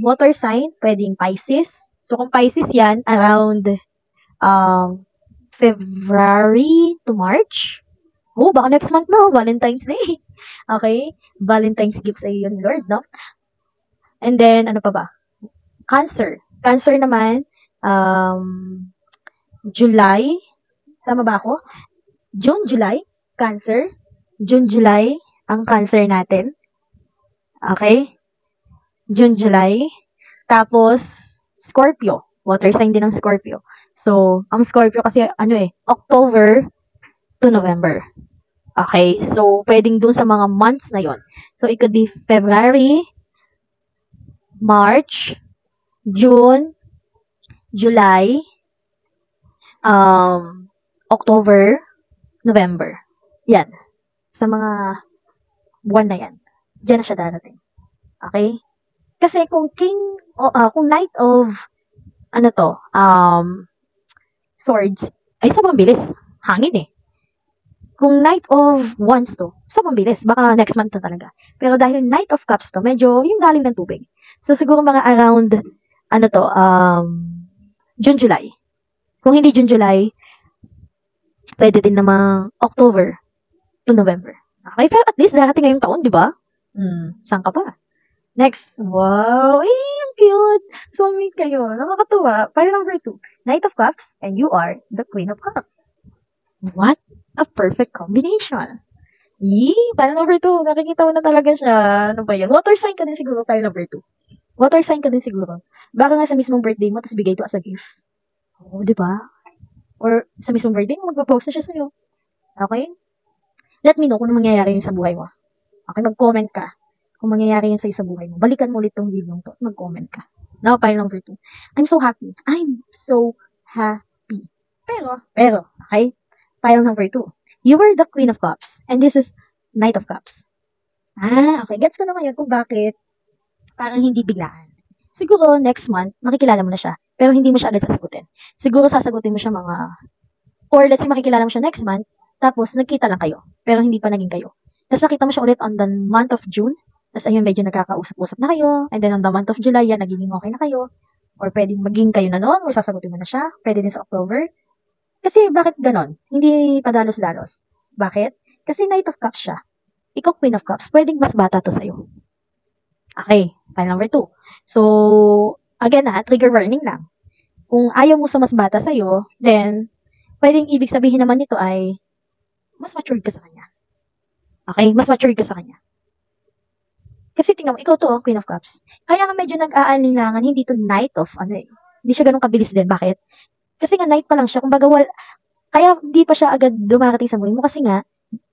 water sign, pwedeng Pisces. So, kung Pisces yan, around February to March. Oh, baka next month na, Valentine's Day. Okay? Valentine's gift sa iyo yun, Lord, no? And then, ano pa ba? Cancer. Cancer naman, July. Tama ba ako? June, July. Cancer. June, July, ang Cancer natin. Okay? June, July. Tapos, Scorpio. Water sign din ng Scorpio. So, ang Scorpio kasi, October to November. Okay? So, pwedeng dun sa mga months na yon. So, it could be February, March, June, July, October, November. Yan. Sa mga buwan na yan. Diyan na siya darating. Okay? Kasi kung kung Knight of, Swords, ay sobrang bilis. Hangin eh. Kung Knight of Wands to, sobrang bilis. Baka next month na talaga. Pero dahil Knight of Cups to, medyo yung galing ng tubig. So siguro mga around, June, July. Kung hindi June, July, pwede din namang October to November. Okay, pero at least darating ngayong taon, di ba? Saan ka pa? Next. Wow! Ang cute! So, meet kayo. Nakakatuwa. File number 2. Knight of Cups, and you are the Queen of Cups. What a perfect combination. File number 2. Nakikita mo na talaga siya. Ano ba yan? Water sign ka din siguro, file number 2. Water sign ka din siguro. Baka nga sa mismong birthday mo, tapos bigay ito as a gift. Oo, di ba? Or sa mismong birthday mo, magpo-post na siya sa'yo. Okay? Let me know kung ano mangyayari yun sa buhay mo. Okay, mag-comment ka kung mangyayari yun sa'yo sa buhay mo. Balikan mo ulit tong video to at mag-comment ka. Now, file number 2. I'm so happy. Pero, okay? File number 2. You were the Queen of Cups, and this is Knight of Cups. Okay. Gets ko na ngayon kung bakit parang hindi biglaan. Siguro, next month, makikilala mo na siya. Pero hindi mo siya agad sasagutin. Siguro sasagutin mo siya or let's say makikilala mo siya next month, tapos nagkita lang kayo. Pero hindi pa naging kayo. Tapos nakita mo siya ulit on the month of June. Tapos ayun, medyo nagkakausap-usap na kayo. And then on the month of July, yan, nagiging okay na kayo. Or pwedeng maging kayo na noon, or sasagutin mo na siya. Pwede din sa October. Kasi bakit ganon? Hindi padalos-dalos. Bakit? Kasi Knight of Cups siya. Ikaw Queen of Cups. Pwedeng mas bata to sa'yo. Okay. File number 2. So, again trigger warning lang. Kung ayaw mo sa mas bata sa'yo, then, pwedeng ibig sabihin naman nito ay, mas matured ka sa kanya. Okay? Mas matured ka sa kanya. Kasi tingnan mo, ikaw to, Queen of Cups. Kaya nga medyo nag-aalinlangan, hindi to Knight of, hindi siya ganun kabilis din. Bakit? Kasi nga Knight pa lang siya, kumbaga, kaya hindi pa siya agad dumarating sa buhay mo. Kasi nga,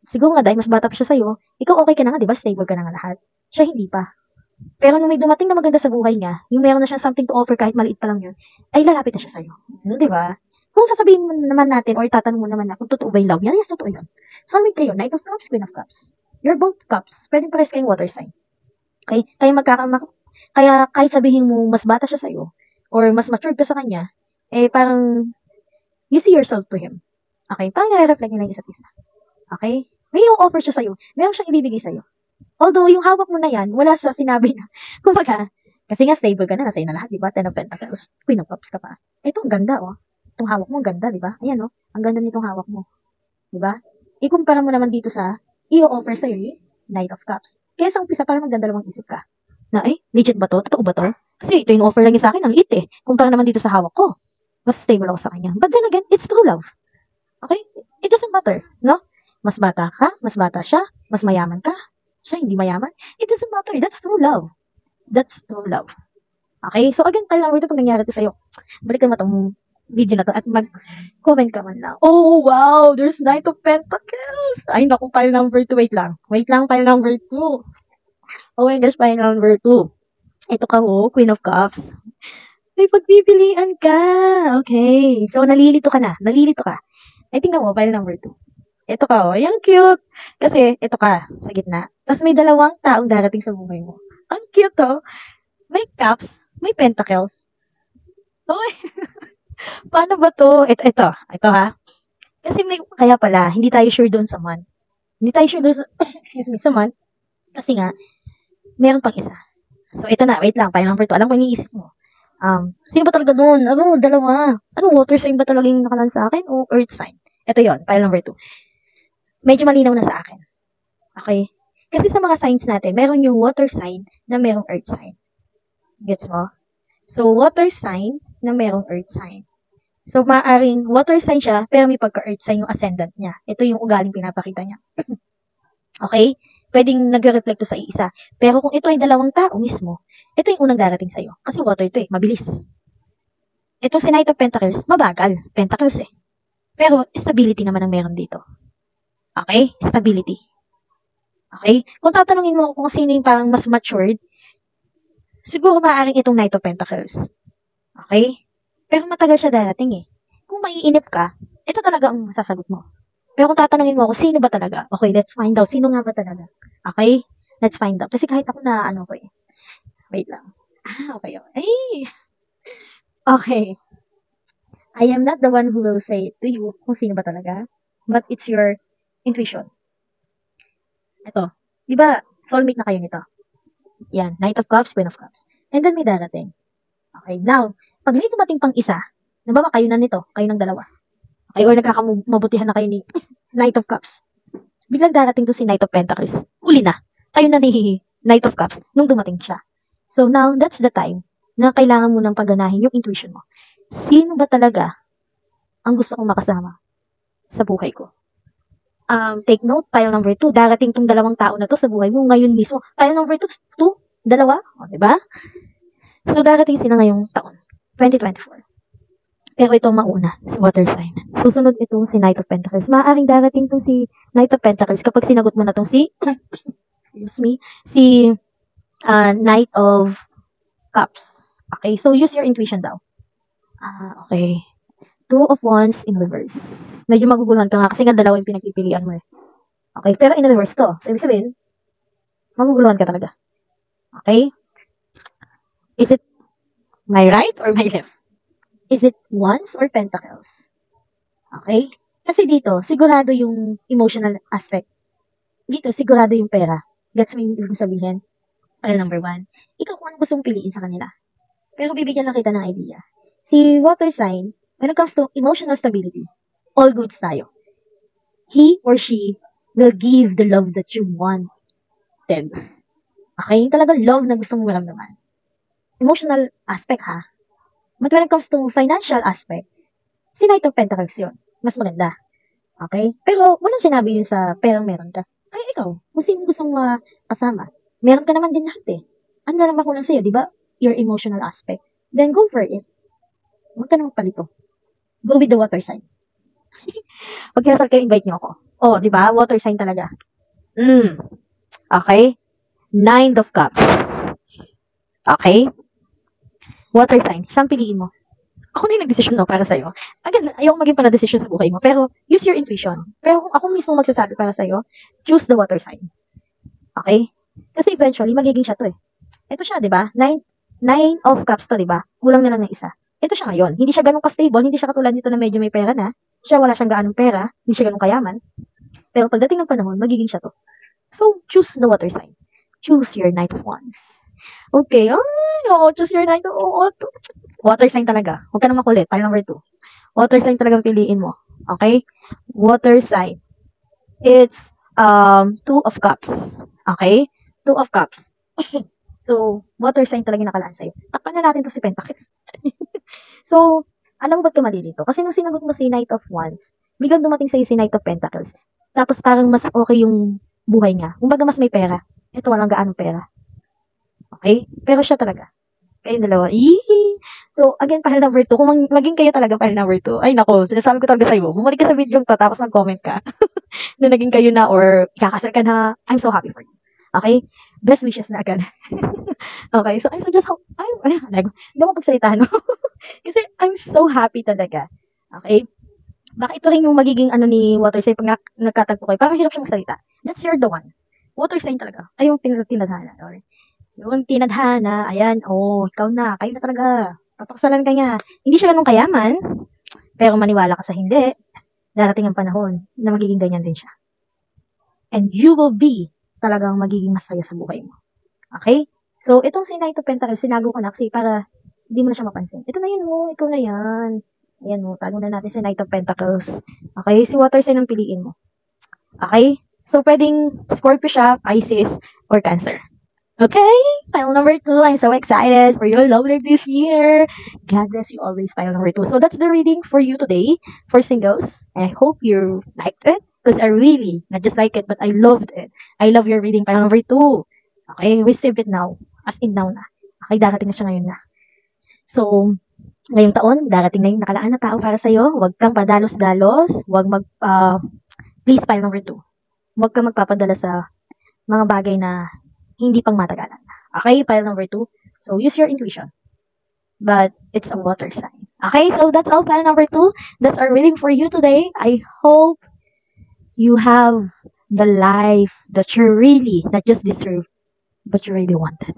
siguro nga dahil mas bata pa siya sa'yo, ikaw okay ka na nga, di ba? Stable ka na nga lahat. Siya hindi pa. Pero nung may dumating na maganda sa buhay niya, yung meron na siyang something to offer kahit maliit pa lang yun, ay lalapit na siya sa'yo. Di ba? Kung sasabihin mo naman natin, or tatanong mo naman na kung totoo ba yung love niya, yes, totoo yun. So, meet kayo, Knight of Cups, Queen of Cups. You're both cups. Pwedeng pares kayong water sign. Okay? Kaya kahit sabihin mo, mas bata siya sa'yo, or mas matured ka sa kanya, parang, you see yourself to him. Okay? Parang nare-reflect niya ng isa't isa. Okay? May offer siya sa'yo. Meron siyang ibibigay sa'yo. Although, yung hawak mo na yan, wala sa sinabi na, kumbaga, kasi nga stable ka na, nasa'yo na lahat, di ba? Ten of Pentacles, Queen of Cups ka pa. Ito, ang ganda, oh. Itong hawak mo, ang ganda, di ba? Ayan, oh. Ang ganda nitong hawak mo. Di ba? Ikumpara mo naman dito sa, i-offer sa'yo, Knight of Cups. Kaya sa umpisa, parang magdadalawang isip ka. Na, legit ba to? Totoo ba to? Kasi ito yung offer lagi sa akin, ang liit Kumpara naman dito sa hawak ko. Mas stable ako sa kanya. But then again, it's true love. Okay? It doesn't matter, no? Mas bata ka, mas bata siya, mas mayaman ka, siya hindi mayaman. It doesn't matter. That's true love. That's true love. Okay? So again, kailangan mo ito pag nangyari ito sa'yo. Balikan mo itong video na to at mag-comment ka man lang. Oh, wow! There's Knight of Pentacles! Ay, naku, file number 2. Wait lang, file number 2. Oh my gosh, file number 2. Ito ka, Queen of Cups. May pagpipilian ka. Okay. So, nalilito ka. Ay, tingnan mo, file number 2. Ito ka, yung cute. Kasi, ito ka, sa gitna. Tapos may dalawang taong darating sa buhay mo. Ang cute, May cups, may pentacles. Uy, paano ba to? Ito ha. Kasi kaya pala, hindi tayo sure doon sa month. Hindi tayo sure doon sa month. Kasi nga, meron pang isa. So, ito na, wait lang, file number 2. Alam ko yung iisip mo. Sino ba talaga doon? Dalawa. Water sign ba talaga yung nakalan sa akin? O earth sign? Ito yon, file number 2. Medyo malinaw na sa akin. Okay? Kasi sa mga signs natin, meron yung water sign na merong earth sign. Gets mo? So, water sign na merong earth sign. So, maaaring water sign siya, pero may pagka-earth sign yung ascendant niya. Ito yung ugaling pinapakita niya. Okay? Pwedeng nagre-reflect to sa isa. Pero kung ito ay dalawang tao mismo, ito yung unang darating sa'yo. Kasi water ito mabilis. Ito si Knight of Pentacles, mabagal. Pentacles Pero, stability naman ang meron dito. Okay? Stability. Okay? Kung tatanungin mo kung sino yung parang mas matured, siguro maaaring itong Knight of Pentacles. Okay? Pero matagal siya darating Kung maiinip ka, ito talaga ang sasagot mo. Pero kung tatanungin mo ako, sino ba talaga? Okay, let's find out. Sino nga ba talaga? Okay? Let's find out. Kasi kahit ako na ano ko Wait lang. Okay. Ay! Okay. I am not the one who will say to you kung sino ba talaga. But it's your intuition. Ito. Di ba, soulmate na kayo nito? Yan. Knight of Cups, Queen of Cups. And then may darating. Okay, now, pag may dumating pang isa, nababa kayo na nito, kayo ng dalawa. Okay, or nagkakamabutihan na kayo ni Knight of Cups. Biglang darating to si Knight of Pentacles. Uli na. Kayo na ni Knight of Cups nung dumating siya. So now, that's the time na kailangan mo nang pagganahin yung intuition mo. Sino ba talaga ang gusto kong makasama sa buhay ko? Take note, pile number 2, darating tong dalawang tao na to sa buhay mo ngayon mismo. Pile number 2, dalawa, diba? So, darating sila ngayong taon, 2024. Pero ito mauna, si water sign. Susunod itong si Knight of Pentacles. Maaaring darating itong si Knight of Pentacles kapag sinagot mo na itong si Knight of Cups. Okay, so use your intuition daw. Okay. 2 of Wands in reverse. Medyo maguguluhan ka nga kasi nga dalawa yung pinagpipilian mo Okay, pero in reverse to. So, ibig sabihin, maguguluhan ka talaga. Okay? Is it my right or my left? Is it Wands or Pentacles? Okay? Kasi dito, sigurado yung emotional aspect. Dito, sigurado yung pera. That's what yung sabihin. Pile number 1. Ikaw kung ano gusto mong piliin sa kanila. Pero bibigyan lang kita ng idea. Si water sign, when it comes to emotional stability, all goods tayo. He or she will give the love that you wanted. Okay? Yung talagang love na gusto mong maramdaman. Emotional aspect ha. But when it comes to financial aspect, si Knight of Pentacles yun. Mas maganda. Okay? Pero walang sinabi yun sa perang meron ka. Ay, ikaw, kung sino gusto mong kasama, meron ka naman din lahat Ano na naman kulang sa'yo, di ba? Your emotional aspect. Then go for it. Huwag ka naman palito. Go with the water sign. Pag kinasal kayo, invite nyo ako. Oh, di ba? Water sign talaga. Okay? 9 of Cups. Okay? Water sign. Siyang piliin mo. Ako na yung nag-decision para sa'yo. Again, ayoko maging pala-decision sa buhay mo. Pero, use your intuition. Pero kung ako mismo magsasabi para sa'yo, choose the water sign. Okay? Kasi eventually, magiging siya to Ito siya, di ba? 9 of Cups to, di ba? Kulang na lang ng isa. Ito siya ngayon. Hindi siya ganun ka-stable. Hindi siya katulad nito na medyo may pera na. Siya wala siyang gaanong pera. Hindi siya ganun kayaman. Pero pagdating ng panahon, magiging siya to. So, choose the water sign. Choose your Knight of Wands. Okay. Choose your Knight of Wands. Water sign talaga. Huwag ka na makulit. Pile number 2. Water sign talagang piliin mo. Okay? Water sign. It's 2 of Cups. Okay? 2 of Cups. So, water sign talaga nakalaan sa'yo. Takpan na natin to si Pentacles. So, alam mo ba't ka malilito? Kasi nung sinagot mo si Knight of Wands, biglang dumating sa'yo si Knight of Pentacles. Tapos parang mas okay yung buhay niya. Kumbaga mas may pera. Ito walang gaano pera. Okay? Pero siya talaga. Kayong dalawa. So, again, pile number 2. Kung maging kayo talaga pile number 2. Ay, nako. Sinasabi ko talaga sa'yo. Bumalik ka sa video to, tapos mag-comment ka. Na naging kayo na or ikakasal ka na. I'm so happy for you. Okay? Best wishes na agad. Okay, so I suggest hindi mo pagsalita, no? Kasi I'm so happy talaga. Okay? Baka ito rin yung magiging ni water sign pag nagkatagpo kayo. Parang hirap siya magsalita. That's you're the one. Water sign talaga. Ay, yung tinadhana. Okay? Yung tinadhana, ayan, ikaw na. Kayo na talaga. Papaksalan ka niya. Hindi siya ganun kayaman, pero maniwala ka sa hindi. Darating ang panahon na magiging ganyan din siya. And you will be talagang magiging masaya sa buhay mo. Okay? So, itong si Knight of Pentacles, sinago ko na kasi para hindi mo na siya mapansin. Ito na yun ikaw na yan. Ayan tago na natin si Knight of Pentacles. Okay? Si water sign ang piliin mo. Okay? So, pwedeng Scorpio siya, Pisces, or Cancer. Okay, file number 2. I'm so excited for your love life this year. God bless you always, file number 2. So that's the reading for you today for singles. I hope you liked it because I really, not just like it, but I loved it. I love your reading, file number 2. Okay, receive it now. As in now na. Okay, darating na siya ngayon na. So, ngayong taon, darating na yung nakalaan na tao para sa'yo. Huwag kang padalos-dalos. Please, file number 2. Huwag kang magpapadala sa mga bagay na hindi pang matagalan. Okay, file number 2. So, use your intuition. But it's a water sign. Okay, so that's all, file number 2. That's our reading for you today. I hope you have the life that you really, not just deserve, but you really wanted.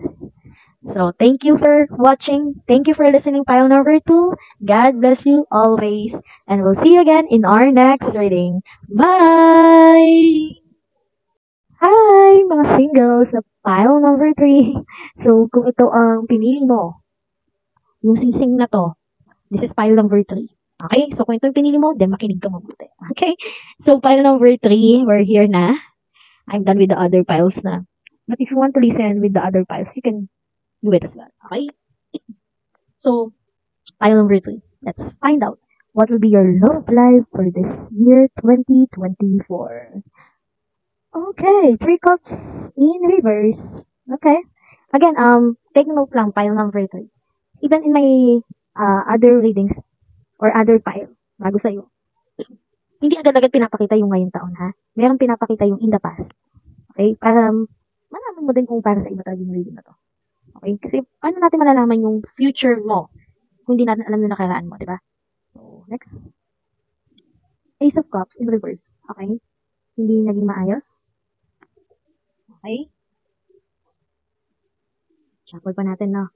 So, thank you for watching. Thank you for listening, file number 2. God bless you always. And we'll see you again in our next reading. Bye! Hi, mga singles sa file number 3. So, kung ito ang pinili mo, yung singsing na to, this is file number 3. Okay? So, kung ito yung pinili mo, then makinig ka mabuti. Okay? So, file number 3, we're here na. I'm done with the other files na. But if you want to listen with the other files, you can do it as well. Okay? So, file number 3. Let's find out what will be your love life for this year 2024. Okay, 3 cups in reverse. Okay. Again, take note lang, file number 3. Even in my other readings or other file, bago sa'yo, hindi agad-agad pinapakita yung ngayong taon, ha? Meron pinapakita yung in the past. Okay? Para malaman mo din kung para sa iba talaga yung reading na to. Okay? Kasi paano natin malalaman yung future mo kung hindi natin alam yung nakaraan mo, di ba? So, next. Ace of Cups in reverse. Okay? Hindi naging maayos. Okay? Shuffle pa natin, no?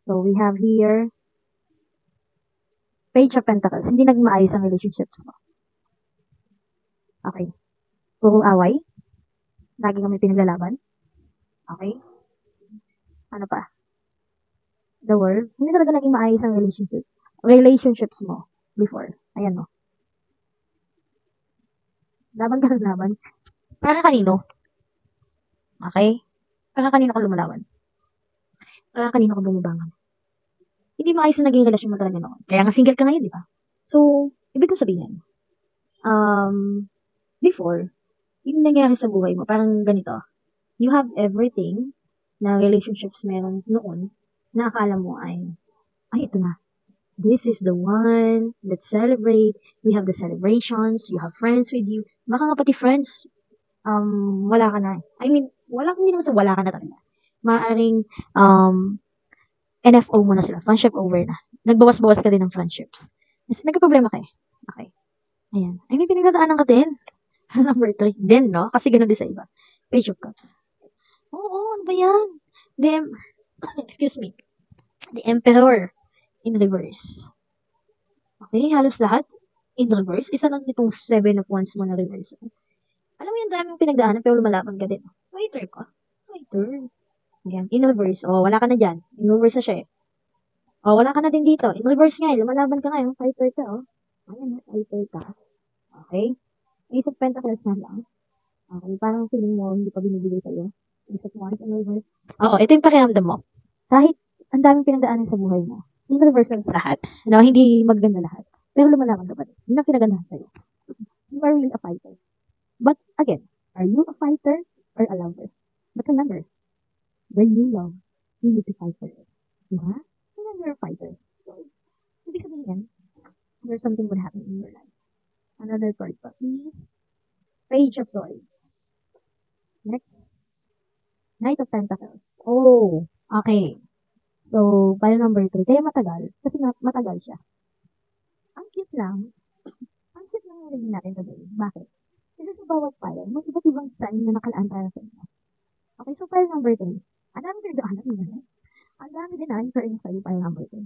So, we have here Page of Pentacles. Hindi naging maayos ang relationships mo. Okay. Puro away. Lagi kami pinaglalaban. Okay. Ano pa? The World. Hindi talaga naging maayos ang relationships mo before. Ayan, no? Laban ka ng laban. Para kanino? Okay? Para kanino ka lumalaban? Para kanino ka bumubangon? Hindi maayos na naging relasyon mo talaga noon. Kaya nga single ka ngayon, di ba? So, ibig ko sabihin, before, yung nangyari sa buhay mo, parang ganito. You have everything na relationships meron noon na akala mo ay ito na. This is the one. Let's celebrate. We have the celebrations. You have friends with you. Baka nga pati friends, wala ka na. I mean, hindi naman sa wala ka na talaga. Maaring, NFO mo na sila. Friendship over na. Nagbawas-bawas ka din ng friendships. Kasi nagka-problema ka eh. Okay. Ayan. I mean, pinagdadaanan ka din. Number 3. Din, no? Kasi ganun din sa iba. Page of Cups. Oo, ano ba yan? Excuse me. The Emperor in reverse. Okay, halos lahat in reverse. Isa lang itong 7 of Wands mo na reverse. Alam mo yung daming pinagdaanan pero lumalaban ka din. Fighter ka. Fighter. Ayan, in reverse. Oh, wala ka na dyan. In reverse na siya eh. Oh, wala ka na din dito. In reverse nga eh. Lumalaban ka ngayon. Fighter ka oh. Ayan, fighter ka. Okay. Ace of Pentacles na lang. Okay, parang feeling mo hindi pa binibigay sa'yo. Ace of Wands in reverse. Oo, ito yung pakiramdam mo. Kahit ang daming pinagdaanan sa buhay mo, in reverse na lahat. No, hindi maganda lahat. Pero lumalaban ka pa din. Yun ang pinagandahan sa'yo. You are really a fighter. But again, are you a fighter or a lover? But remember, when you love, you need to fight for it. Diba? And then you're a fighter. So, ibig sabihin, there's something would happen in your life. Another card pa, please. Page of Swords. Next. Knight of Pentacles. Oh, okay. So, file number 3. Kaya matagal. Kasi matagal siya. Ang cute lang. Ang cute lang yung reading natin today. Bakit? Kasi sa bawat file, may iba't ibang sign na nakalaan para sa inyo. Okay, so file number 3. Ang dami pinagdaanan mo na. Ang dami din na for sa'yo file number 3.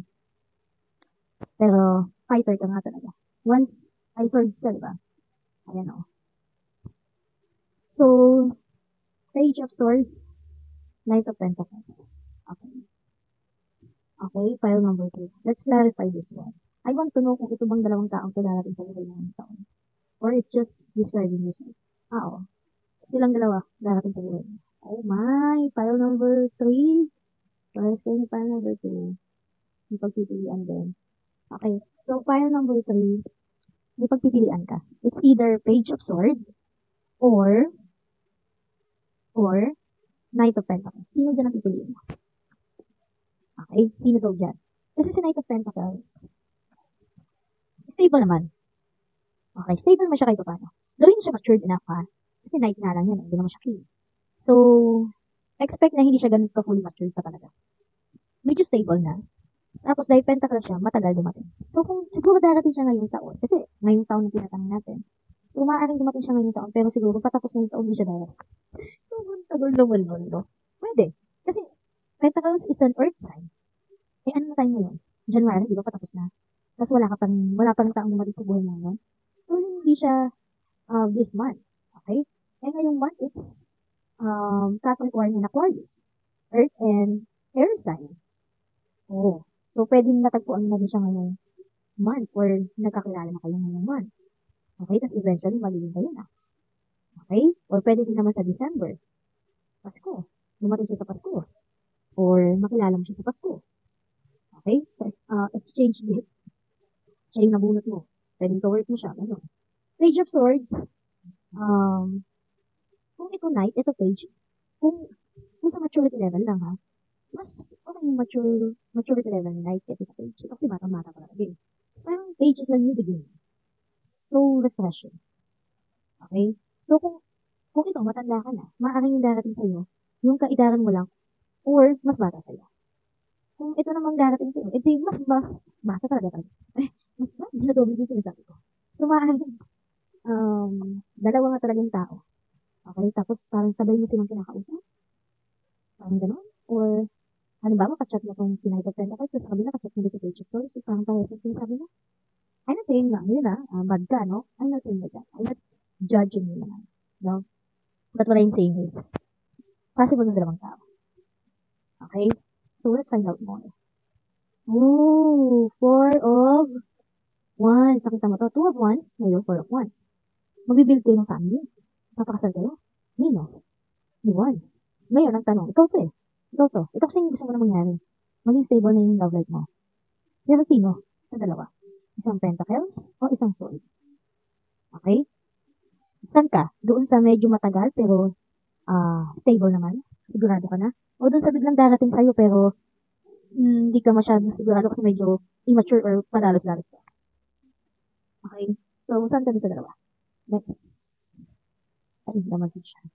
Pero, fighter ka nga talaga. Once, ay swords ka, diba? Ayan o. So, Page of Swords, Knight of Pentacles. Okay. Okay, file number 3. Let's clarify this one. I want to know kung ito bang dalawang taong to darating sa buhay ng taon. Or it's just describing yourself. Oo. Silang dalawa darating sa buhay. Oh my, pile number 3. First thing, pile number 2. May pagpipilian din. Okay, so pile number 3, may pagpipilian ka. It's either Page of Swords or Knight of Pentacles. Sino dyan ang pipiliin mo? Okay, sino daw dyan? Kasi si Knight of Pentacles, stable naman. Okay, stable naman siya kahit paano. Though hindi siya matured enough ha. Kasi Knight nga lang yan, hindi naman siya king. So, expect na hindi siya ganun ka fully matured pa talaga. Medyo stable na. Tapos dahil Pentacles siya, matagal dumating. So, kung siguro darating siya ngayong taon, kasi ngayong taon yung tinatanong natin. So, maaaring dumating siya ngayong taon, pero siguro patapos ngayong taon hindi siya darating. So, tagal naman nun, no? Pwede. Kasi, Pentacles is an earth sign. Eh, ano na tayo ngayon? January, di ba? Patapos na. Tapos wala pang taong dumating sa buhay mo ngayon. So, hindi siya this month. Okay? And ngayong month, it's Capricorn and Aquarius. Earth and air sign. Oh. So, pwedeng natagpuan mo na din siya ngayong month or nagkakilala na kayo ngayong month. Okay? Tapos eventually, magiging kayo na. Okay? Or pwede din naman sa December. Pasko. Dumating siya sa Pasko. Or makilala mo siya sa Pasko. Okay? Exchange gift. Siya yung nabunot mo. Pwedeng to-work mo siya. Ano? Page of Swords. Kung ito Knight, ito Page. Kung sa maturity level lang ha, mas okay yung maturity level ni Knight kaysa sa Page. Ito kasi bata-bata pa lang. Parang Page is a new beginning. So, refreshing. Okay? So, kung ito, matanda ka na, maaaring yung darating sa'yo, yung kaidaran mo lang, or mas bata sa'yo. Kung ito namang darating sa'yo, edi mas bata talaga tayo. Mas dinadoble dito yung sabi ko. So, maaaring, dalawa nga talagang tao. Okay? Tapos, parang sabay mo silang kinakausap. Parang gano'n. Or, halimbawa, kachat mo kung Knight of Pentacles, tapos sa kabila, kachat mo dito Page of Swords, so parang tayo sa sinasabi mo. I'm not saying na, yun bad ka, no? I'm not saying that. I'm not judging you naman. No? But what I'm saying is, possible ng dalawang tao. Okay? So, let's find out more. Ooh, 4 of Wands. Nakita mo to? 2 of Wands, ngayon 4 of Wands. Magbibuild kayo ng family. Papakasal kayo. Nino? Ni Wands. Ngayon, ang tanong, ikaw to eh. Ikaw to. Ito kasi yung gusto mo na mangyari. Maging stable na yung love life mo. Pero sino? Sa dalawa. Isang Pentacles o isang Sword. Okay? Saan ka? Doon sa medyo matagal pero stable naman? Sigurado ka na? O doon sa biglang darating sa'yo pero hindi ka masyadong sigurado kasi medyo immature or padalos-dalos ka. Okay? So, saan ka doon sa dalawa? Next. Ay, the Magician.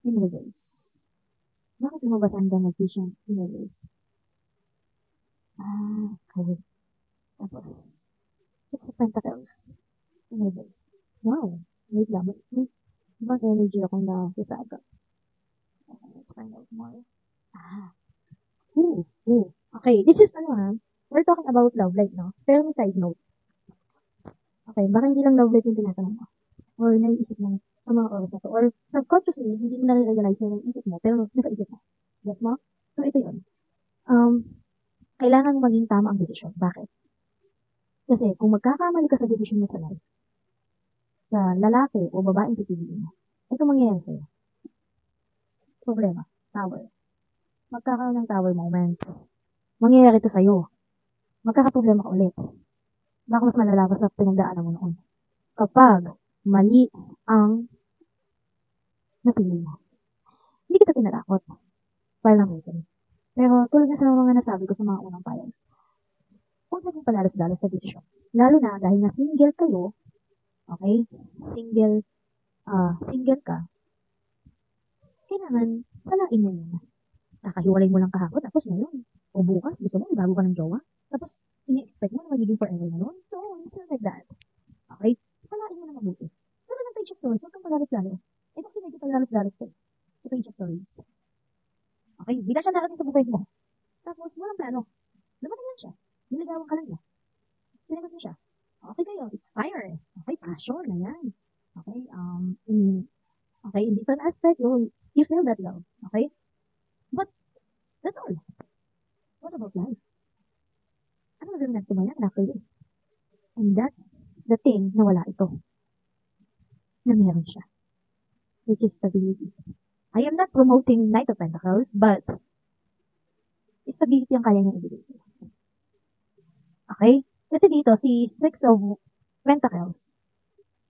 In reverse. Bakit lumabas ang the Magician in reverse? Okay. Tapos, 6 of Pentacles in reverse. Wow. Wait lang. Ibang energy akong nasasaga. Okay, let's find out more. Okay, this is we're talking about love life, no? Pero may side note. Okay, baka hindi lang love life yung tinatanong mo. Or naiisip mo sa mga oras na to. Or subconsciously, hindi mo na-realize yung isip mo, pero nasa isip mo. Yes mo? So, ito yun. Kailangan maging tama ang desisyon. Bakit? Kasi kung magkakamali ka sa desisyon mo sa life, sa lalaki o babaeng pipiliin mo, ito mangyayari sa'yo. Problema. Tower. Magkakaroon ng tower moment. Mangyayari ito sa'yo. Magkakaproblema ka ulit. Baka mas malala pa sa pinagdaanan mo noon. Kapag mali ang napili mo. Hindi kita tinatakot. Parang natin. Pero tulad na sa mga nasabi ko sa mga unang payag, huwag naging palalos-dalos sa desisyon. Lalo na dahil na single kayo, okay? Single ka, kailangan salain mo yun. Kakahiwalay mo lang kahapon, tapos ngayon, o bukas, gusto mo, bago ka ng jowa, tapos ini-expect mo na magiging forever na nun. So, it's not like that. Okay? Salain mo na mabuti. Tulad ng Page of Swords, huwag kang palalos-dalos. Ito kasi medyo palalos-dalos ko. Sa Page of Swords. Okay? Bigla siya narating sa buhay mo. Tapos, walang plano. Dumating lang siya. Niligawan ka lang niya. Sinagot mo siya. Okay kayo. It's fire. Okay, passion na yan. Okay, in different aspect, you feel that love. Okay? But, that's all. What about life? Ano gagawin natin sa bayan? Luckily. And that's the thing na wala ito. Na meron siya. Which is stability. I am not promoting Knight of Pentacles, but stability ang kaya niya ibigay sa'yo. Okay? Kasi dito, si Six of Pentacles,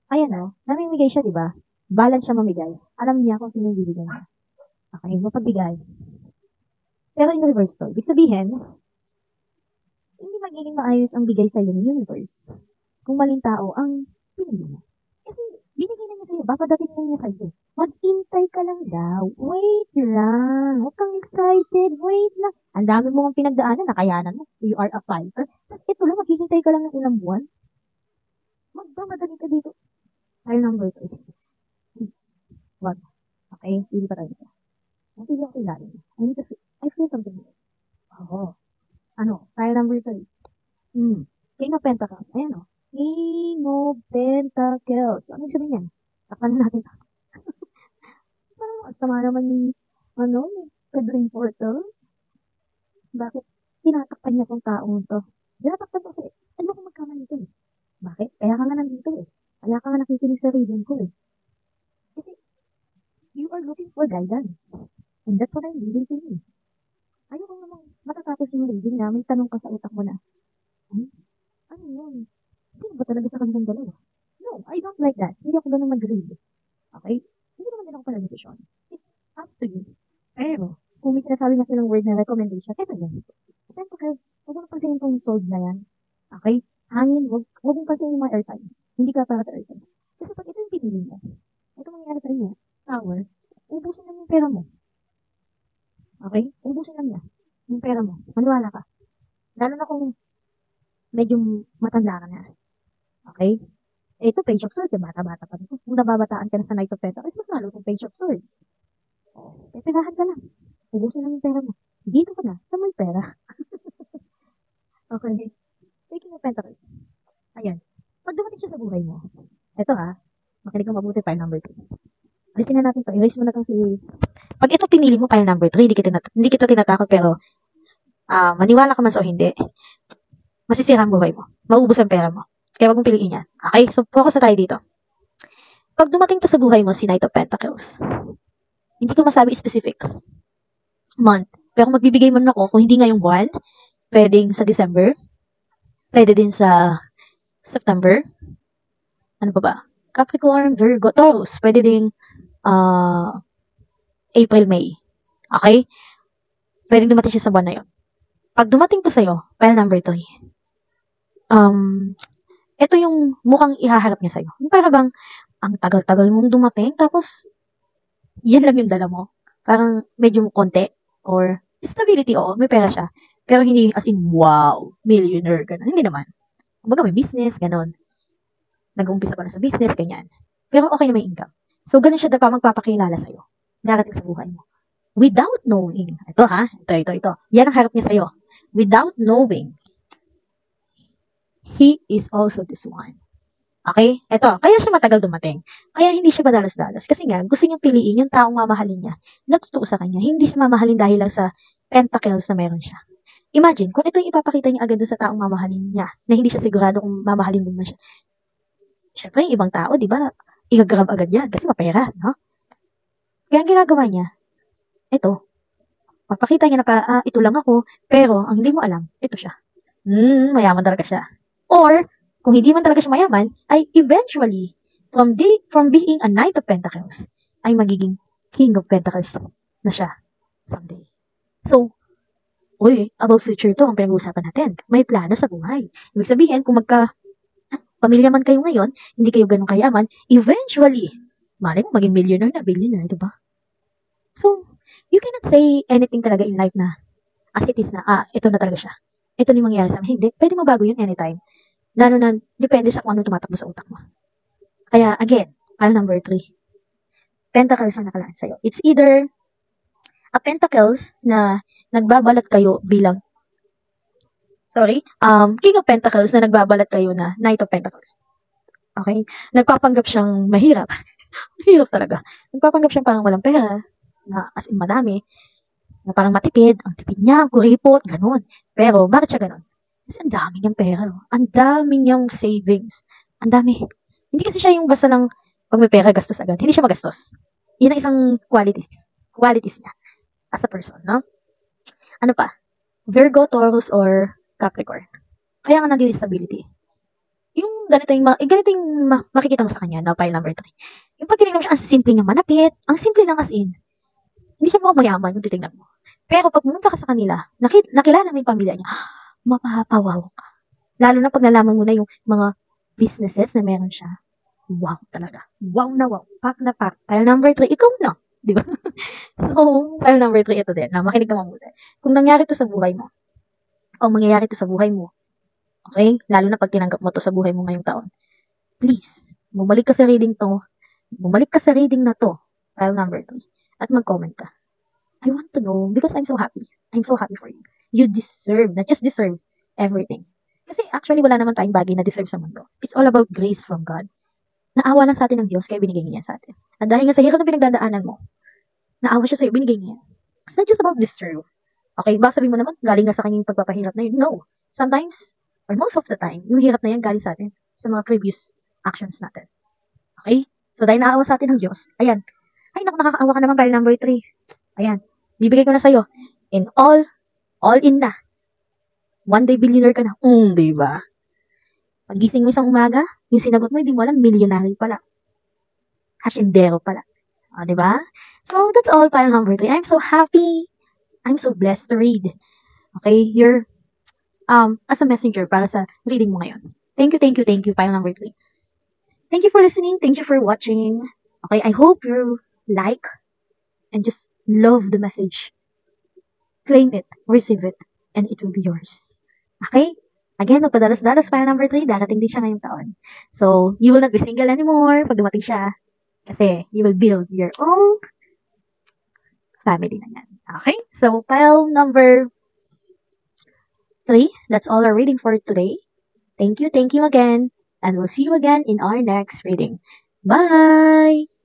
ayan o, namimigay siya, di ba? Balance siya mamigay. Alam niya kung sino yung bibigyan niya. Okay, mapagbigay. Pero in reverse to, ibig sabihin, hindi magiging maayos ang bigay sa'yo ng universe kung maling tao ang pinili mo. Kasi binigay na niya sa'yo, papadating na niya sa'yo. Maghintay ka lang daw. Wait lang. Huwag kang excited. Wait lang. Ang dami mo ang pinagdaanan, nakayanan mo. You are a fighter. Tapos ito lang, maghihintay ka lang ng ilang buwan. Magmamadali ka dito. File number 2. Please. Wag. Okay? Pili pa tayo nito. Pili ako ilalim. I feel something. Oo. Ano? File number 3. King of Pentacles. Ayan o. King of Pentacles. Ano yung sabihin yan? Takpan na natin. Parang sama naman ni, Pedring Portal. Bakit? Tinatakpan niya tong taong to. Tinatakpan to kasi, ano kung magkamali ito eh. Bakit? Kaya ka nga nandito eh. Kaya ka nga nakikinig sa reading ko eh. Kasi, you are looking for guidance. And that's what I'm reading to you. Ayoko namang matatapos yung reading na may tanong ka sa utak mo na, ano yun? Sino ba talaga sa kanilang dalawa? No, I don't like that. Hindi ako ganun mag-read. Okay? Hindi naman din ako pala decision. It's up to you. Pero, kung may sinasabi nga silang word na recommendation, eto yan. Pentacles, huwag mo pansinin tong sword na yan. Okay? Hangin, huwag mong pansinin yung mga air signs. Hindi ka para sa air signs. Kasi pag ito yung pinili mo, ito mangyayari sa inyo, power, ubusin lang yung pera mo. Okay? Ubusin lang niya. Yung pera mo. Maniwala ka. Lalo na kung medyo matanda ka na. Okay? Ito, Page of Swords. Bata-bata pa rin. Kung nababataan ka na sa Knight of Pentacles, mas lalo itong Page of Swords. Perahan ka lang. Ubusin lang yung pera mo. Dito ka na. Sa may pera. Okay. Taking of Pentacles. Ayan. Pag dumating siya sa buhay mo, ito makinig kang mabuti, file number 2. Alisin na natin to. Erase mo na itong si... Pag ito pinili mo, file number 3, hindi kita tinatakot, pero maniwala ka man o hindi, masisira ang buhay mo. Maubos ang pera mo. Kaya wag mong piliin yan. Okay? So, focus na tayo dito. Pag dumating to sa buhay mo, si Knight of Pentacles, hindi ko masabi specific month. Pero magbibigay man ako, kung hindi ngayong buwan, pwedeng sa December, pwede din sa September, ano pa ba? Capricorn, Virgo, Taurus, pwede din April, May. Okay? Pwede dumating siya sa buwan na yun. Pag dumating to sa'yo, file number 3, ito yung mukhang ihaharap niya sa'yo. Yung para bang, ang tagal-tagal mong dumating, tapos, yan lang yung dala mo. Parang medyo konti, or stability, oo, may pera siya. Pero hindi as in, wow, millionaire, gano'n. Hindi naman. Kumbaga may business, gano'n. Nag-uumpisa pa na sa business, ganyan. Pero okay na may income. So, ganun siya magpapakilala sa'yo. Darating sa buhay mo. Without knowing, ito. Yan ang harap niya sa'yo. Without knowing, he is also this one. Okay? Ito, kaya siya matagal dumating. Kaya hindi siya madalas-dalas. Kasi nga, gusto niyang piliin yung taong mamahalin niya. Natutuwa sa kanya. Hindi siya mamahalin dahil lang sa pentacles na meron siya. Imagine, kung ito yung ipapakita niya agad doon sa taong mamahalin niya, na hindi siya sigurado kung mamahalin din na siya. Siyempre, yung ibang tao, di ba, i-grab agad yan kasi mapera, no? Kaya ang ginagawa niya, ito, papakita niya na ito lang ako, pero ang hindi mo alam, ito siya. Mayaman talaga siya. Or, kung hindi man talaga siya mayaman, ay eventually, from being a Knight of Pentacles, ay magiging King of Pentacles na siya someday. So, about future to, ang pinag-uusapan natin. May plano sa buhay. Ibig sabihin, kung pamilya man kayo ngayon, hindi kayo ganun kayaman, eventually, malay mo maging millionaire na, billionaire, diba? So, you cannot say anything talaga in life na, as it is na, ito na talaga siya. Ito na yung mangyayari sa amin. Hindi, pwede mabago yun anytime. Lalo na, depende sa kung ano tumatakbo sa utak mo. Kaya, again, file number 3. Pentacles ang nakalaan sa'yo. It's either a Pentacles na nagbabalat kayo bilang King of Pentacles na nagbabalat kayo na Knight of Pentacles. Okay? Nagpapanggap siyang mahirap. Mahirap talaga. Nagpapanggap siyang parang walang pera, na as in madami, na parang matipid, ang tipid niya, kuripot, ganun. Pero, bakit siya ganun? Kasi ang dami niyang pera. Ang dami niyang savings. Ang dami. Hindi kasi siya yung basta ng pag may pera, gastos agad. Hindi siya magastos. Yan ang isang qualities qualities niya as a person, no? Ano pa? Virgo, Taurus, or Capricorn. Kaya nga naging stability. Yung ganito yung makikita mo sa kanya na pile number 3. Yung pag tinignan mo siya, ang simple niya manapit, ang simple lang as in. Hindi siya mukhang mayaman yung titignan mo. Pero pag pumunta ka sa kanila, nakilala mo yung pamilya niya, mapapawaw ka. Lalo na pag nalaman mo na yung mga businesses na meron siya. Wow talaga. Wow na wow. Pack na pack. Pile number 3, ikaw na. Di ba? So, pile number 3 ito din. Na makinig ka mabuti. Kung nangyari to sa buhay mo, o mangyayari to sa buhay mo, okay? Lalo na pag tinanggap mo to sa buhay mo ngayong taon. Please, bumalik ka sa reading to. Bumalik ka sa reading na to. Pile number 3. At mag-comment ka. I want to know because I'm so happy. I'm so happy for you. You deserve, not just deserve, everything. Kasi actually wala naman tayong bagay na deserve sa mundo. It's all about grace from God. Naawa lang sa atin ng Diyos kaya binigay niya sa atin. At dahil nga sa hirap na pinagdadaanan mo, naawa siya sa'yo, binigay niya. It's not just about deserve. Okay, baka sabihin mo naman, galing nga sa kanyang pagpapahirap na yun. No. Sometimes, or most of the time, yung hirap na yan galing sa atin sa mga previous actions natin. Okay? So dahil naawa sa atin ng Diyos, ayan. Ay, naku, nakakaawa ka naman pile number 3. Ayan. Bibigay ko na sa'yo. In all in na. One day billionaire ka na. Diba? Pagising mo isang umaga, yung sinagot mo, hindi mo alam, millionaire pala. Hashindero pala. Diba? So, that's all, pile number 3. I'm so happy. I'm so blessed to read. Okay? You're, as a messenger para sa reading mo ngayon. Thank you, pile number 3. Thank you for listening. Thank you for watching. Okay? I hope you like and just love the message. Claim it, receive it, and it will be yours. Okay? Again, magpadalas-dalas pile number 3, darating din siya ngayong taon. So, you will not be single anymore pag dumating siya. Kasi, you will build your own family na yan. Okay? So, pile number 3, that's all our reading for today. Thank you again. And we'll see you again in our next reading. Bye!